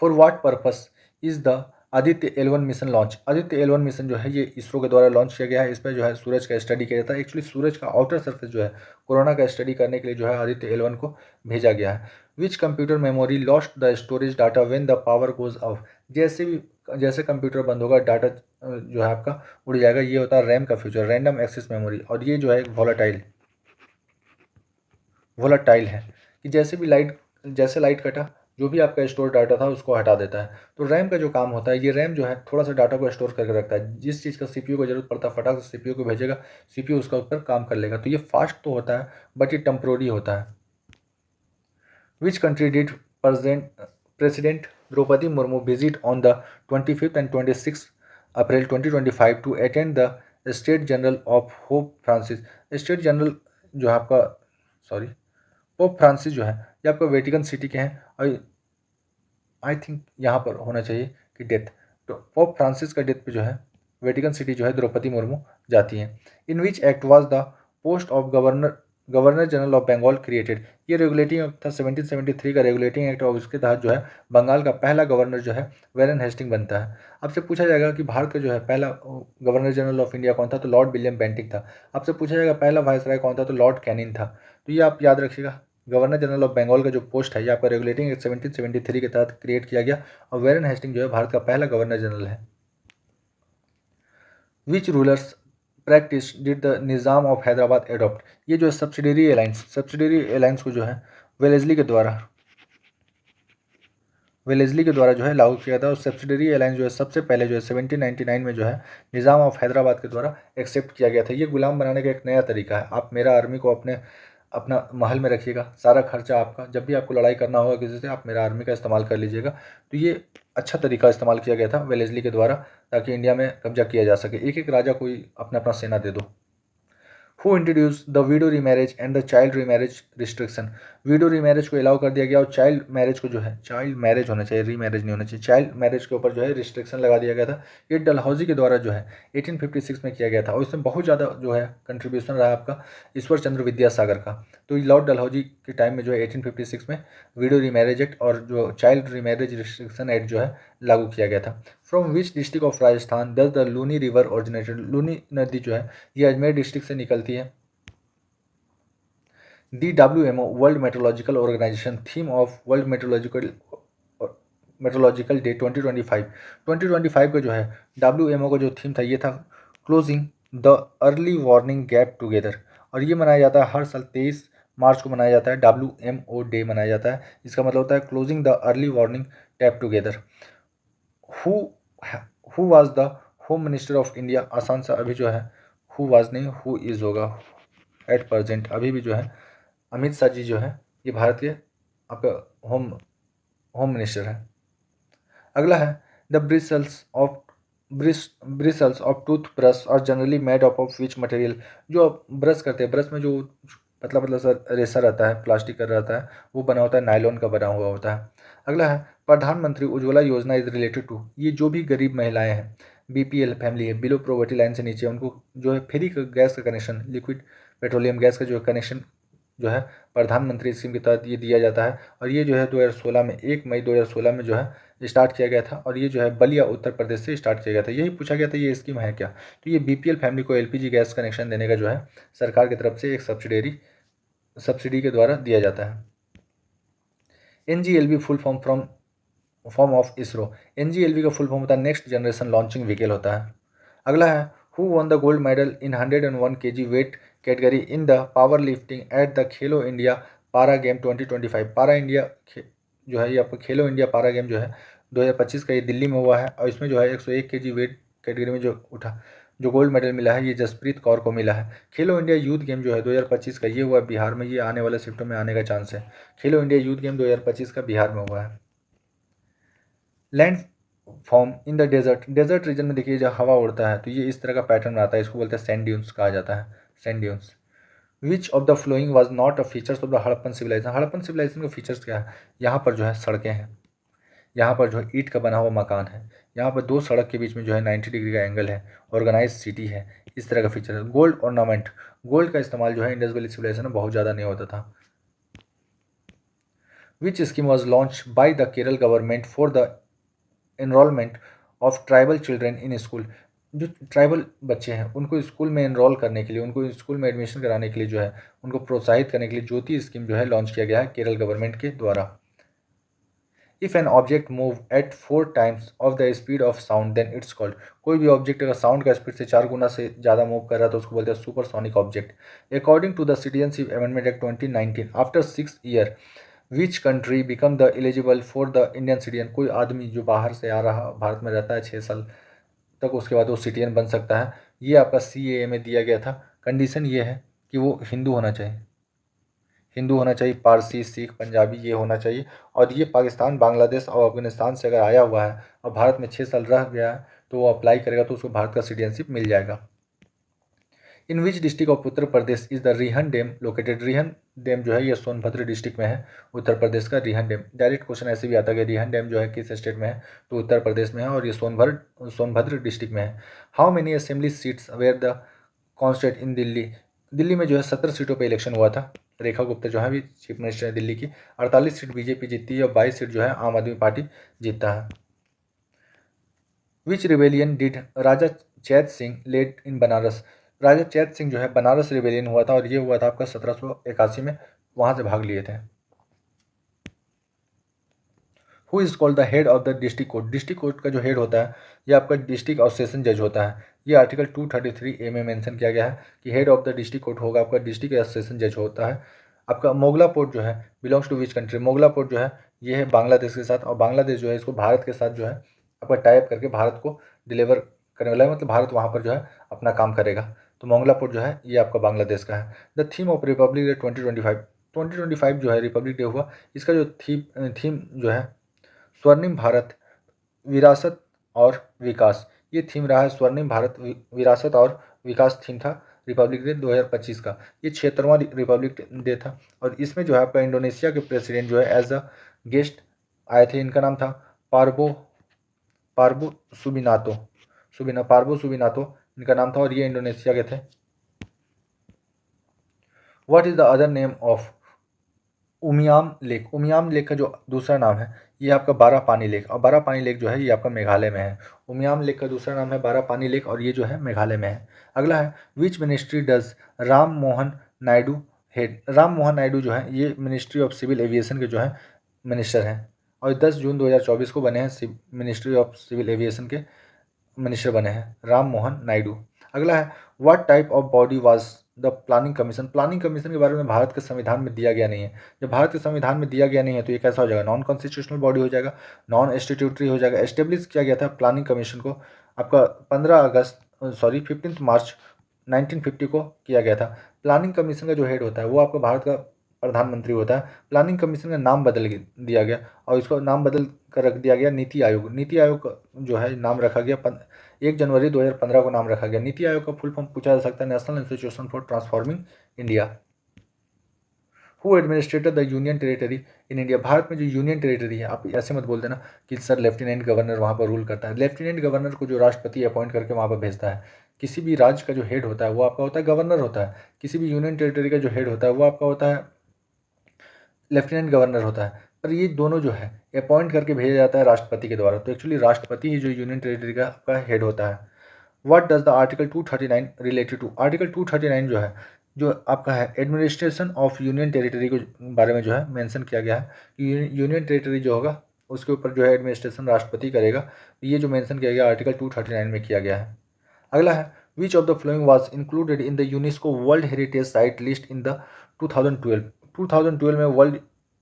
For what purpose is the Aditya L1 mission launch? Aditya L1 mission जो है ये इसरो के द्वारा लॉन्च किया गया है। इसमें जो है सूरज का स्टडी किया जाता है। एक्चुअली सूरज का आउटर सरफेस जो है कोरोना का स्टडी करने के लिए जो है आदित्य L1 को भेजा गया है। Which computer memory lost the storage data when the power goes off? जैसे कंप्यूटर बंद होगा डाटा जो है आपका उड़ जाएगा, ये होता है रैम का फ्यूचर, रैंडम एक्सेस मेमोरी। और ये जो है वोलाटाइल है कि जैसे लाइट कटा जो भी आपका स्टोर डाटा था उसको हटा देता है। तो रैम का जो काम होता है, ये रैम जो है थोड़ा सा डाटा को स्टोर करके रखता है। जिस चीज़ का सीपीयू को जरूरत पड़ता है फटाक से सीपीयू को भेजेगा, सीपीयू उसका ऊपर काम कर लेगा। तो ये फास्ट तो होता है बट ये टेम्प्रोरी होता है। Which country did president Droupadi Murmu visit on the 25th and 26th April 2025 to attend the state general of Pope Francis. State general जो है आपका पोप फ्रांसिस जो है ये आपका वेटिकन सिटी के हैं, और आई थिंक यहाँ पर होना चाहिए कि डेथ। तो पोप फ्रांसिस का डेथ पे जो है वेटिकन सिटी जो है द्रौपदी मुर्मू जाती हैं। In which act was the post of governor general of Bengal created. ये रेगुलेटिंग एक्ट था 1773 का रेगुलेटिंग एक्ट, और उसके तहत जो है बंगाल का पहला गवर्नर जो है वेरन हेस्टिंग बनता है। आपसे पूछा जाएगा कि भारत का जो है पहला गवर्नर जनरल ऑफ इंडिया कौन था, तो लॉर्ड विलियम बेंटिक था। आपसे पूछा जाएगा पहला वायसराय कौन था, तो लॉर्ड कैनिंग था। तो ये आप याद रखिएगा। गवर्नर जनरल ऑफ बंगाल का जो पोस्ट है ये आपका रेगुलेटिंग एक्ट 1773 के तहत क्रिएट किया गया, और वेरन हेस्टिंग जो है भारत का पहला गवर्नर जनरल है। Which rulers practice did the Nizam of Hyderabad adopt. ये जो है सब्सिडरी एलायंस को जो है वेलेस्ली के द्वारा जो है लागू किया था। और सब्सिडरी एलायंस जो है सबसे पहले जो है 1799 में जो है निज़ाम ऑफ हैदराबाद के द्वारा एक्सेप्ट किया गया था। ये गुलाम बनाने का एक नया तरीका है। आप मेरा आर्मी को अपना महल में रखिएगा, सारा खर्चा आपका। जब भी आपको लड़ाई करना होगा किसी से, आप मेरा आर्मी का इस्तेमाल कर लीजिएगा। तो ये अच्छा तरीका इस्तेमाल किया गया था वेलेस्ली के द्वारा, ताकि इंडिया में कब्जा किया जा सके। एक एक राजा कोई अपना अपना सेना दे दो। Who introduce the widow remarriage and the child remarriage restriction. Widow remarriage को अलाउ कर दिया गया, और चाइल्ड मैरिज को जो है, चाइल्ड मैरिज होना चाहिए, रीमैरिज नहीं होना चाहिए, चाइल्ड मैरिज के ऊपर जो है रिस्ट्रिक्शन लगा दिया गया था। ये डलहौजी के द्वारा जो है 1856 में किया गया था, और इसमें बहुत ज़्यादा जो है कंट्रीब्यूशन रहा आपका ईश्वर चंद्र विद्यासागर का। तो लॉर्ड डलहौजी के टाइम में जो है 1856 में वीडो रीमैरिज एक्ट और जो चाइल्ड रीमैरिज रिस्ट्रिक्शन एक्ट जो है लागू किया गया था। From which district of Rajasthan does the Luni river originated. Luni नदी जो है ये अजमेर डिस्ट्रिक्ट से निकलती है। DWMO world meteorological organization theme of world meteorological day 2025 का जो है WMO का जो थीम था ये था closing the early warning gap together. और ये मनाया जाता है हर साल 23 मार्च को मनाया जाता है। WMO डे मनाया जाता है। इसका मतलब होता है closing the early warning gap together. Who who was the home minister of India. आसान सा अभी जो है हु वाज नहीं हु इज होगा। एट प्रेजेंट अभी भी जो है अमित शाह जी जो है ये भारत के आपका होम मिनिस्टर है। अगला है the bristles of toothbrush और generally made of which material. जो आप ब्रश करते हैं, ब्रश में जो पतला पतला सा रेसा रहता है, प्लास्टिक का रहता है, वो बना होता है नायलॉन का बना हुआ होता है। अगला है प्रधानमंत्री उज्ज्वला योजना इज रिलेटेड टू। ये जो भी गरीब महिलाएं हैं, BPL फैमिली है, बिलो प्रोवर्टी लाइन से नीचे, उनको जो है फ्री गैस का कनेक्शन, लिक्विड पेट्रोलियम गैस का जो कनेक्शन जो है प्रधानमंत्री स्कीम के तहत ये दिया जाता है। और ये जो है 2016 में 1 मई 2016 में जो है स्टार्ट किया गया था, और ये जो है बलिया उत्तर प्रदेश से स्टार्ट किया गया था। यही पूछा गया था ये स्कीम है क्या। तो ये BPL फैमिली को LPG गैस कनेक्शन देने का जो है सरकार की तरफ से एक सब्सिडी के द्वारा दिया जाता है। NGLV full form of ISRO. NGLV का फुल फॉर्म होता है नेक्स्ट जनरेशन लॉन्चिंग व्हीकल होता है। अगला है who one the gold medal in 101 kg weight category in the power lifting at the Khelo India पारा गेम 2025। पारा इंडिया जो है ये आपको खेलो इंडिया पारा गेम जो है 2025 का ये दिल्ली में हुआ है, और इसमें जो है 101 kg वेट कैटेगरी में जो गोल्ड मेडल मिला है ये जसप्रीत कौर को मिला है। खेलो इंडिया यूथ गेम जो है 2025 का ये हुआ बिहार में। ये आने वाले शिफ्टों में आने का चांस है। खेलो इंडिया यूथ गेम 2025 का बिहार में हुआ है। Land form in the desert region में देखिए जब हवा उड़ता है तो ये इस तरह का पैटर्न आता है, इसको बोलते हैं सैंड ड्यून्स कहा जाता है, sand dunes. Which of the following was not a features of the Harappan civilization. Harappan civilization का फीचर्स क्या है, यहाँ पर जो है सड़कें हैं, यहाँ पर जो है ईंट का बना हुआ मकान है, यहाँ पर 2 सड़क के बीच में जो है 90 डिग्री का एंगल है, ऑर्गेनाइज सिटी है, इस तरह का फीचर है। गोल्ड ऑर्नामेंट, गोल्ड का इस्तेमाल जो है इंडस वैली सिविलाइजेशन में बहुत ज़्यादा नहीं होता था। विच scheme was launch by the Kerala government for the enrolment of tribal children in school. जो ट्राइबल बच्चे हैं उनको स्कूल में एनरोल करने के लिए, उनको स्कूल में एडमिशन कराने के लिए जो है उनको प्रोत्साहित करने के लिए ज्योति स्कीम जो है लॉन्च किया गया है केरल गवर्नमेंट के द्वारा। If an object move at 4 times of the speed of sound then it's called. कोई भी ऑब्जेक्ट अगर साउंड का स्पीड से 4 गुना से ज़्यादा मूव कर रहा है तो उसको बोलते हैं supersonic object. According to the citizenship amendment act 2019 after 6 year which country become the eligible for the Indian citizen, कोई आदमी जो बाहर से आ रहा भारत में रहता है 6 साल तक, उसके बाद वो सिटीजन बन सकता है। ये आपका CAA में दिया गया था। कंडीशन ये है कि वो हिंदू होना चाहिए, हिंदू होना चाहिए, पारसी, सिख, पंजाबी ये होना चाहिए, और ये पाकिस्तान, बांग्लादेश और अफगानिस्तान से अगर आया हुआ है और भारत में 6 साल रह गया है तो वो अप्लाई करेगा तो उसको भारत का सिटीजनशिप मिल जाएगा। In which district of Uttar Pradesh is the Rihand dam located, Rihand dam जो है ये सोनभद्र डिस्ट्रिक्ट में है, उत्तर प्रदेश का रिहन डैम। डायरेक्ट क्वेश्चन ऐसे भी आता है कि रिहन डैम जो है किस स्टेट में है, तो उत्तर प्रदेश में है और ये सोनभद्र डिस्ट्रिक्ट में है। How many assembly seats were the constant in Delhi, Delhi में जो है 17 सीटों पर इलेक्शन हुआ था। रेखा गुप्ता जो है अभी चीफ मिनिस्टर है दिल्ली की। 48 सीट बीजेपी जीतती है और 22 सीट जो है आम आदमी पार्टी जीतता है। विच रिबेलियन डिड राजा चैत सिंह लेड इन बनारस, राजा चैत सिंह जो है बनारस रिबेलियन हुआ था और ये हुआ था आपका 1781 में, वहाँ से भाग लिए थे। Who is called the head of the district court, district court का जो हेड होता है ये आपका डिस्ट्रिक्ट और सेशन जज होता है। ये आर्टिकल 233A में मेंशन किया गया है कि head of the district court होगा आपका डिस्ट्रिक्ट या सेशन जज होता है। आपका मोगला पोर्ट जो है belongs to which country, Mongla port जो है ये है बांग्लादेश के साथ, और बांग्लादेश जो है इसको भारत के साथ जो है आपका टाइप करके भारत को डिलीवर करने वाला है, मतलब भारत वहाँ पर जो है अपना काम करेगा। तो मोंगला पोर्ट जो है ये आपका बांग्लादेश का है। The theme of Republic day 2025 जो है रिपब्लिक डे हुआ, इसका जो थीम जो है स्वर्णिम भारत, विरासत और विकास, ये थीम रहा है। स्वर्णिम भारत, विरासत और विकास थीम था रिपब्लिक डे 2025 का। ये 76वां रिपब्लिक डे था और इसमें जो है आपका इंडोनेशिया के प्रेसिडेंट जो है एज अ गेस्ट आए थे। इनका नाम था पार्बो पार्बो सुबिनातो पार्बो सुबिनातो इनका नाम था और ये इंडोनेशिया के थे। What is the other name of Umiam lake, Umiam lake का जो दूसरा नाम है ये आपका बारह पानी लेक, और बारह पानी लेक जो है ये आपका मेघालय में है। उमियाम लेक का दूसरा नाम है बारह पानी लेक और ये जो है मेघालय में है। अगला है which ministry does Ram Mohan Naidu head, Ram Mohan Naidu जो है ये मिनिस्ट्री ऑफ सिविल एविएशन के जो है मिनिस्टर हैं और 10 जून 2024 को बने हैं मिनिस्ट्री ऑफ सिविल एविएशन के मिनिस्टर बने हैं राम मोहन नायडू। अगला है what type of body was the planning commission, planning commission के बारे में भारत के संविधान में दिया गया नहीं है। जब भारत के संविधान में दिया गया नहीं है तो ये कैसा हो जाएगा, नॉन कॉन्स्टिट्यूशनल बॉडी हो जाएगा, नॉन स्टेट्यूटरी हो जाएगा। एस्टेब्लिश किया गया था प्लानिंग कमीशन को आपका 15 मार्च 1950 को किया गया था। प्लानिंग कमीशन का जो हेड होता है वो आपका भारत का प्रधानमंत्री होता है। प्लानिंग कमीशन का नाम बदल दिया गया और इसको नाम बदल कर रख दिया गया नीति आयोग। नीति आयोग जो है नाम रखा गया 1 जनवरी 2015 को नाम रखा गया। नीति आयोग का फुल फॉर्म पूछा जा सकता है national institution for transforming India. Who administrator the union territory in India, Bharat में जो यूनियन टेरिटरी है, आप ऐसे मत बोल देना कि सर लेफ्टिनेंट गवर्नर वहाँ पर रूल करता है। लेफ्टिनेंट गवर्नर को जो राष्ट्रपति अपॉइंट करके वहाँ पर भेजता है। किसी भी राज्य का जो हेड होता है वो आपका होता है गवर्नर होता है। किसी भी यूनियन टेरिटरी का जो हेड होता है वो आपका होता है लेफ्टिनेंट गवर्नर होता है। पर ये दोनों जो है अपॉइंट करके भेजा जाता है राष्ट्रपति के द्वारा, तो एक्चुअली राष्ट्रपति ही जो यूनियन टेरिटरी का आपका हेड होता है। What does the article 239 related to, article 239 जो है जो आपका है एडमिनिस्ट्रेशन ऑफ यूनियन टेरिटरी के बारे में जो है मेंशन किया गया है कि यूनियन टेरिटरी जो होगा उसके ऊपर जो है एडमिनिस्ट्रेशन राष्ट्रपति करेगा। ये जो मेंशन किया गया आर्टिकल 239 में किया गया है। अगला है विच of the following was included in the UNESCO world heritage site list in the 2012 में वर्ल्ड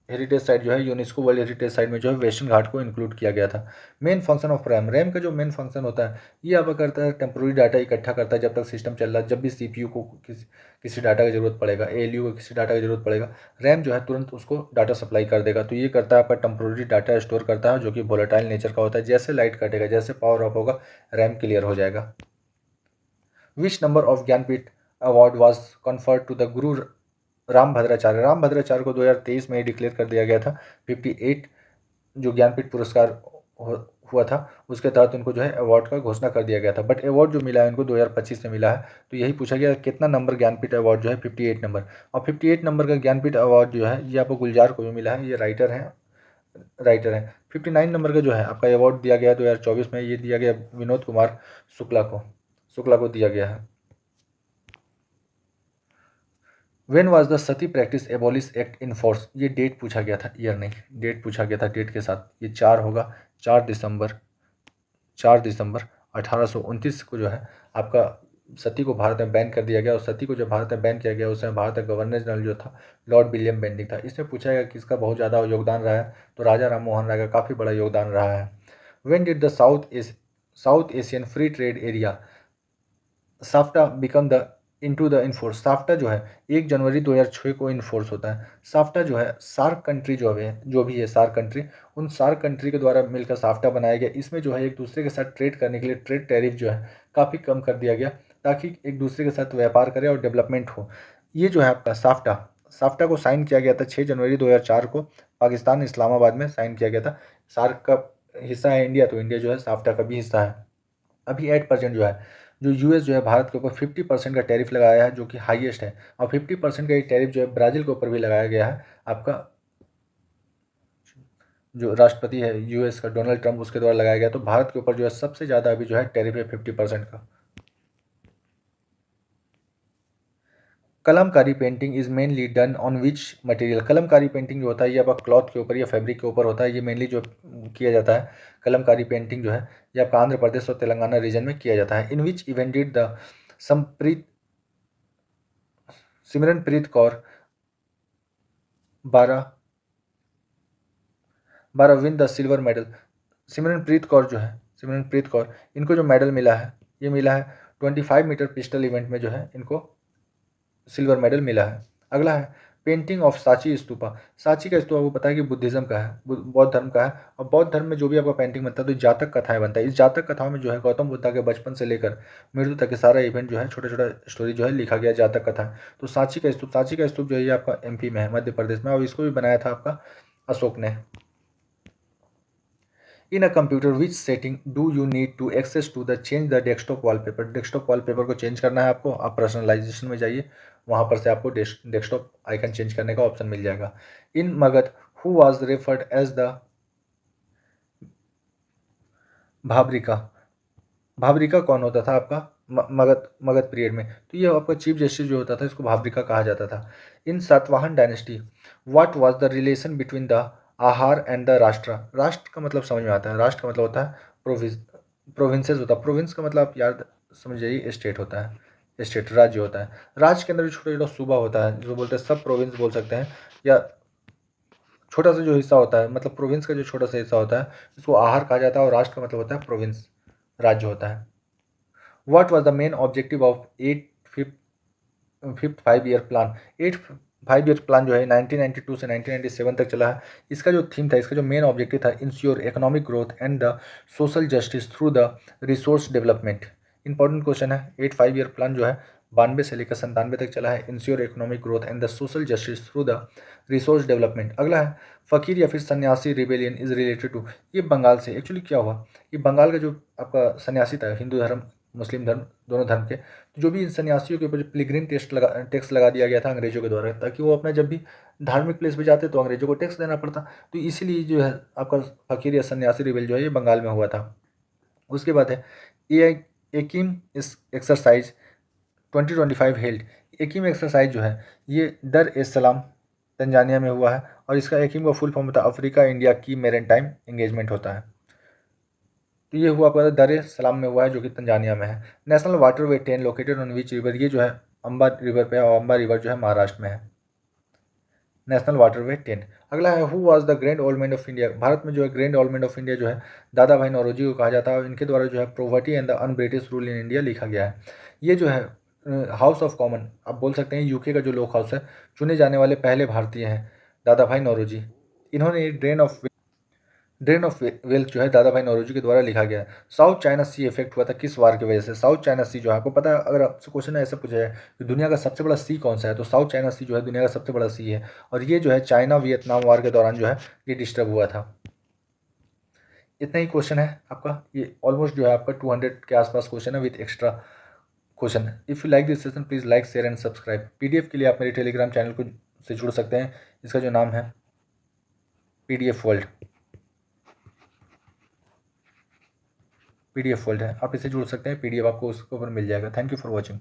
हेरिटेज साइट जो है यूनेस्को वर्ल्ड हेरिटेज साइट में जो है वेस्टर्न घाट को इंक्लूड किया गया था। Main function of RAM, RAM का जो मेन फंक्शन होता है ये आपका करता है टेम्पोररी डाटा इकट्ठा करता है जब तक सिस्टम चल रहा है। जब भी सीपीयू को किसी डाटा की जरूरत पड़ेगा, एएलयू को किसी डाटा की जरूरत पड़ेगा, रैम जो है तुरंत उसको डाटा सप्लाई कर देगा। तो ये करता है आपका टेम्पोररी डाटा स्टोर करता है जो कि वोलेटाइल नेचर का होता है। जैसे लाइट कटेगा, जैसे पावर ऑफ होगा, रैम क्लियर हो जाएगा। Which number of Jnanpith award was conferred to the Guru Rambhadracharya, Rambhadracharya को 2023 में ही डिक्लेयर कर दिया गया था। 58 जो ज्ञानपीठ पुरस्कार हुआ था उसके तहत उनको जो है अवार्ड का घोषणा कर दिया गया था। बट अवार्ड जो मिला है उनको 2025 में मिला है। तो यही पूछा गया कितना नंबर ज्ञानपीठ अवार्ड जो है 58 नंबर, और 58 नंबर का ज्ञानपीठ अवार्ड जो है ये आपको गुलजार को भी मिला है। ये राइटर हैं 59 नंबर का जो है आपका अवार्ड दिया गया 2024 में, ये दिया गया विनोद कुमार शुक्ला को दिया गया है। When was the Sati practice abolish act in force, ये डेट पूछा गया था, ईयर नहीं, डेट पूछा गया था डेट के साथ। ये 4 होगा, 4 दिसंबर 1829 को जो है आपका सती को भारत में बैन कर दिया गया, और सती को जब भारत में बैन किया गया उस समय भारत का गवर्नर जनरल जो था लॉर्ड विलियम बेंटिक था। इसमें पूछा गया किसका बहुत ज़्यादा योगदान रहा है, तो राजा राम मोहन राय का काफ़ी बड़ा योगदान रहा है। When did the south Asian free trade area SAFTA become the into the enforce. SAFTA जो है 1 जनवरी 2006 को इनफोर्स होता है। साफ्टा जो है सार्क कंट्री जो भी है सार्क कंट्री, उन सार्क कंट्री के द्वारा मिलकर साफ्टा बनाया गया। इसमें जो है एक दूसरे के साथ ट्रेड करने के लिए ट्रेड टैरिफ जो है काफ़ी कम कर दिया गया, ताकि एक दूसरे के साथ व्यापार करें और डेवलपमेंट हो। ये जो है आपका साफ्टा साफ्टा को साइन किया गया था 6 जनवरी 2004 को, पाकिस्तान इस्लामाबाद में साइन किया गया था। सार्क का हिस्सा है इंडिया, तो इंडिया जो है साफ्टा का भी हिस्सा है। अभी 8% जो है जो यूएस जो है भारत के ऊपर 50% का टैरिफ लगाया है, जो कि हाईएस्ट है। और 50% का ये टैरिफ जो है ब्राज़ील के ऊपर भी लगाया गया है। आपका जो राष्ट्रपति है यूएस का डोनाल्ड ट्रंप, उसके द्वारा लगाया गया। तो भारत के ऊपर जो है सबसे ज़्यादा अभी जो है टैरिफ है 50% का। Kalamkari painting is mainly done on which material. Kalamkari painting जो होता है ये आपका क्लॉथ के ऊपर या फैब्रिक के ऊपर होता है। ये मेनली जो किया जाता है कलमकारी पेंटिंग जो है ये आपका आंध्र प्रदेश और तेलंगाना रीजन में किया जाता है। In which event did the समप्रीत Simranpreet Kaur 12 win the silver medal. Simranpreet Kaur इनको जो मेडल मिला है ये मिला है 25 मीटर पिस्टल इवेंट में जो है इनको सिल्वर मेडल मिला है। अगला है पेंटिंग ऑफ सांची स्तूपा। सांची का स्तूपा आपको पता है कि बुद्धिज्म का है, बौद्ध धर्म का है। और बौद्ध धर्म में जो भी आपका पेंटिंग बनता है तो जातक कथाएं बनता है। इस जातक कथाओं में जो है गौतम बुद्धा के बचपन से लेकर मृत्यु तक के सारा इवेंट जो है छोटा छोटा स्टोरी जो है लिखा गया जातक कथा। तो सांची का स्तूप जो है ये आपका एमपी में है, मध्य प्रदेश में, और इसको भी बनाया था आपका अशोक ने। In a computer which setting do you need to access to the change the desktop wallpaper. Desktop wallpaper को चेंज करना है आपको, आप पर्सनलाइजेशन में जाइए, वहाँ पर से आपको डेस्कटॉप आइकन चेंज करने का ऑप्शन मिल जाएगा। In Magadha who was referred as the भाबरिका। भाबरिका कौन होता था आपका मगध मगध पीरियड में, तो ये आपका चीफ जस्टिस जो होता था इसको भाबरिका कहा जाता था। In Satavahana dynasty what was the relation between the ahara and the rashtra. राष्ट्र का मतलब समझ में आता है, राष्ट्र का मतलब होता है प्रोविंसेस होता है। प्रोविंस का मतलब आप याद समझ जाइए स्टेट होता है, स्टेट राज्य होता है। राज्य के अंदर भी छोटा छोटा सूबा होता है, जो बोलते हैं सब प्रोविंस बोल सकते हैं, या छोटा सा जो हिस्सा होता है, मतलब प्रोविंस का जो छोटा सा हिस्सा होता है इसको आहार कहा जाता है, और राष्ट्र का मतलब होता है प्रोविंस, राज्य होता है। What was the main objective of fifth 5 year plan. 5 year plan जो है 1992 से 1997 तक चला है। इसका जो थीम था, इसका जो मेन ऑब्जेक्टिव था, ensure economic growth and the social justice through the resource development. Important question है। 5 ईयर प्लान जो है 92 से लेकर 97 तक चला है। Ensure economic growth and the social justice through the resource development. अगला है फकीर या फिर सन्यासी रिबेलियन इज रिलेटेड टू। ये बंगाल से एक्चुअली क्या हुआ, ये बंगाल का जो आपका सन्यासी था, हिंदू धर्म मुस्लिम धर्म दोनों धर्म के, जो भी इन सन्यासियों के ऊपर जो पिलग्रिम टैक्स लगा दिया गया था अंग्रेजों के द्वारा, ताकि वो अपना जब भी धार्मिक प्लेस पे जाते तो अंग्रेजों को टैक्स देना पड़ता। तो इसीलिए जो है आपका फकीर या सन्यासी रिबेल जो है ये बंगाल में हुआ था। उसके बाद है ए एकिम एक्सरसाइज 2025 हेल्ड। एकिम एक्सरसाइज जो है ये दर एस सलाम तंजानिया में हुआ है, और इसका एकिम का फुल फॉर्म होता है अफ्रीका इंडिया की मेरीटाइम एंगेजमेंट होता है। तो ये हुआ आपका दर ए सलाम में हुआ है, जो कि तंजानिया में है। National water way 10 located on which river. ये जो है अम्बा रिवर पे है, और अम्बा रिवर जो है महाराष्ट्र में है। National water way 10। अगला है who was the grand old man of India. Bharat में जो है grand old man of India जो है दादा भाई नौरोजी को कहा जाता है, और इनके द्वारा जो है poverty and the un British rule in India लिखा गया है। ये जो है हाउस ऑफ कॉमन आप बोल सकते हैं, यूके का जो लोक हाउस है, चुने जाने वाले पहले भारतीय हैं दादा भाई नौरोजी। इन्होंने ड्रेन ऑफ वेल्थ जो है दादा भाई नौरोजी के द्वारा लिखा गया है। साउथ चाइना सी इफेक्ट हुआ था किस वार की वजह से। साउथ चाइना सी जो है आपको पता है, अगर आपसे क्वेश्चन ऐसा पूछा जाए कि दुनिया का सबसे बड़ा सी कौन सा है, तो साउथ चाइना सी जो है दुनिया का सबसे बड़ा सी है, और ये जो है चाइना वियतनाम वार के दौरान जो है ये डिस्टर्ब हुआ था। इतना ही क्वेश्चन है आपका, ये ऑलमोस्ट जो है आपका 200 के आसपास क्वेश्चन है with extra question. If you like this session please like share and subscribe. PDF के लिए आप मेरे टेलीग्राम चैनल को से जुड़ सकते हैं, इसका जो नाम है पीडीएफ वर्ल्ड। पीडीएफ वर्ल्ड है, आप इसे जुड़ सकते हैं, पीडीएफ आपको उसके ऊपर मिल जाएगा। Thank you for watching.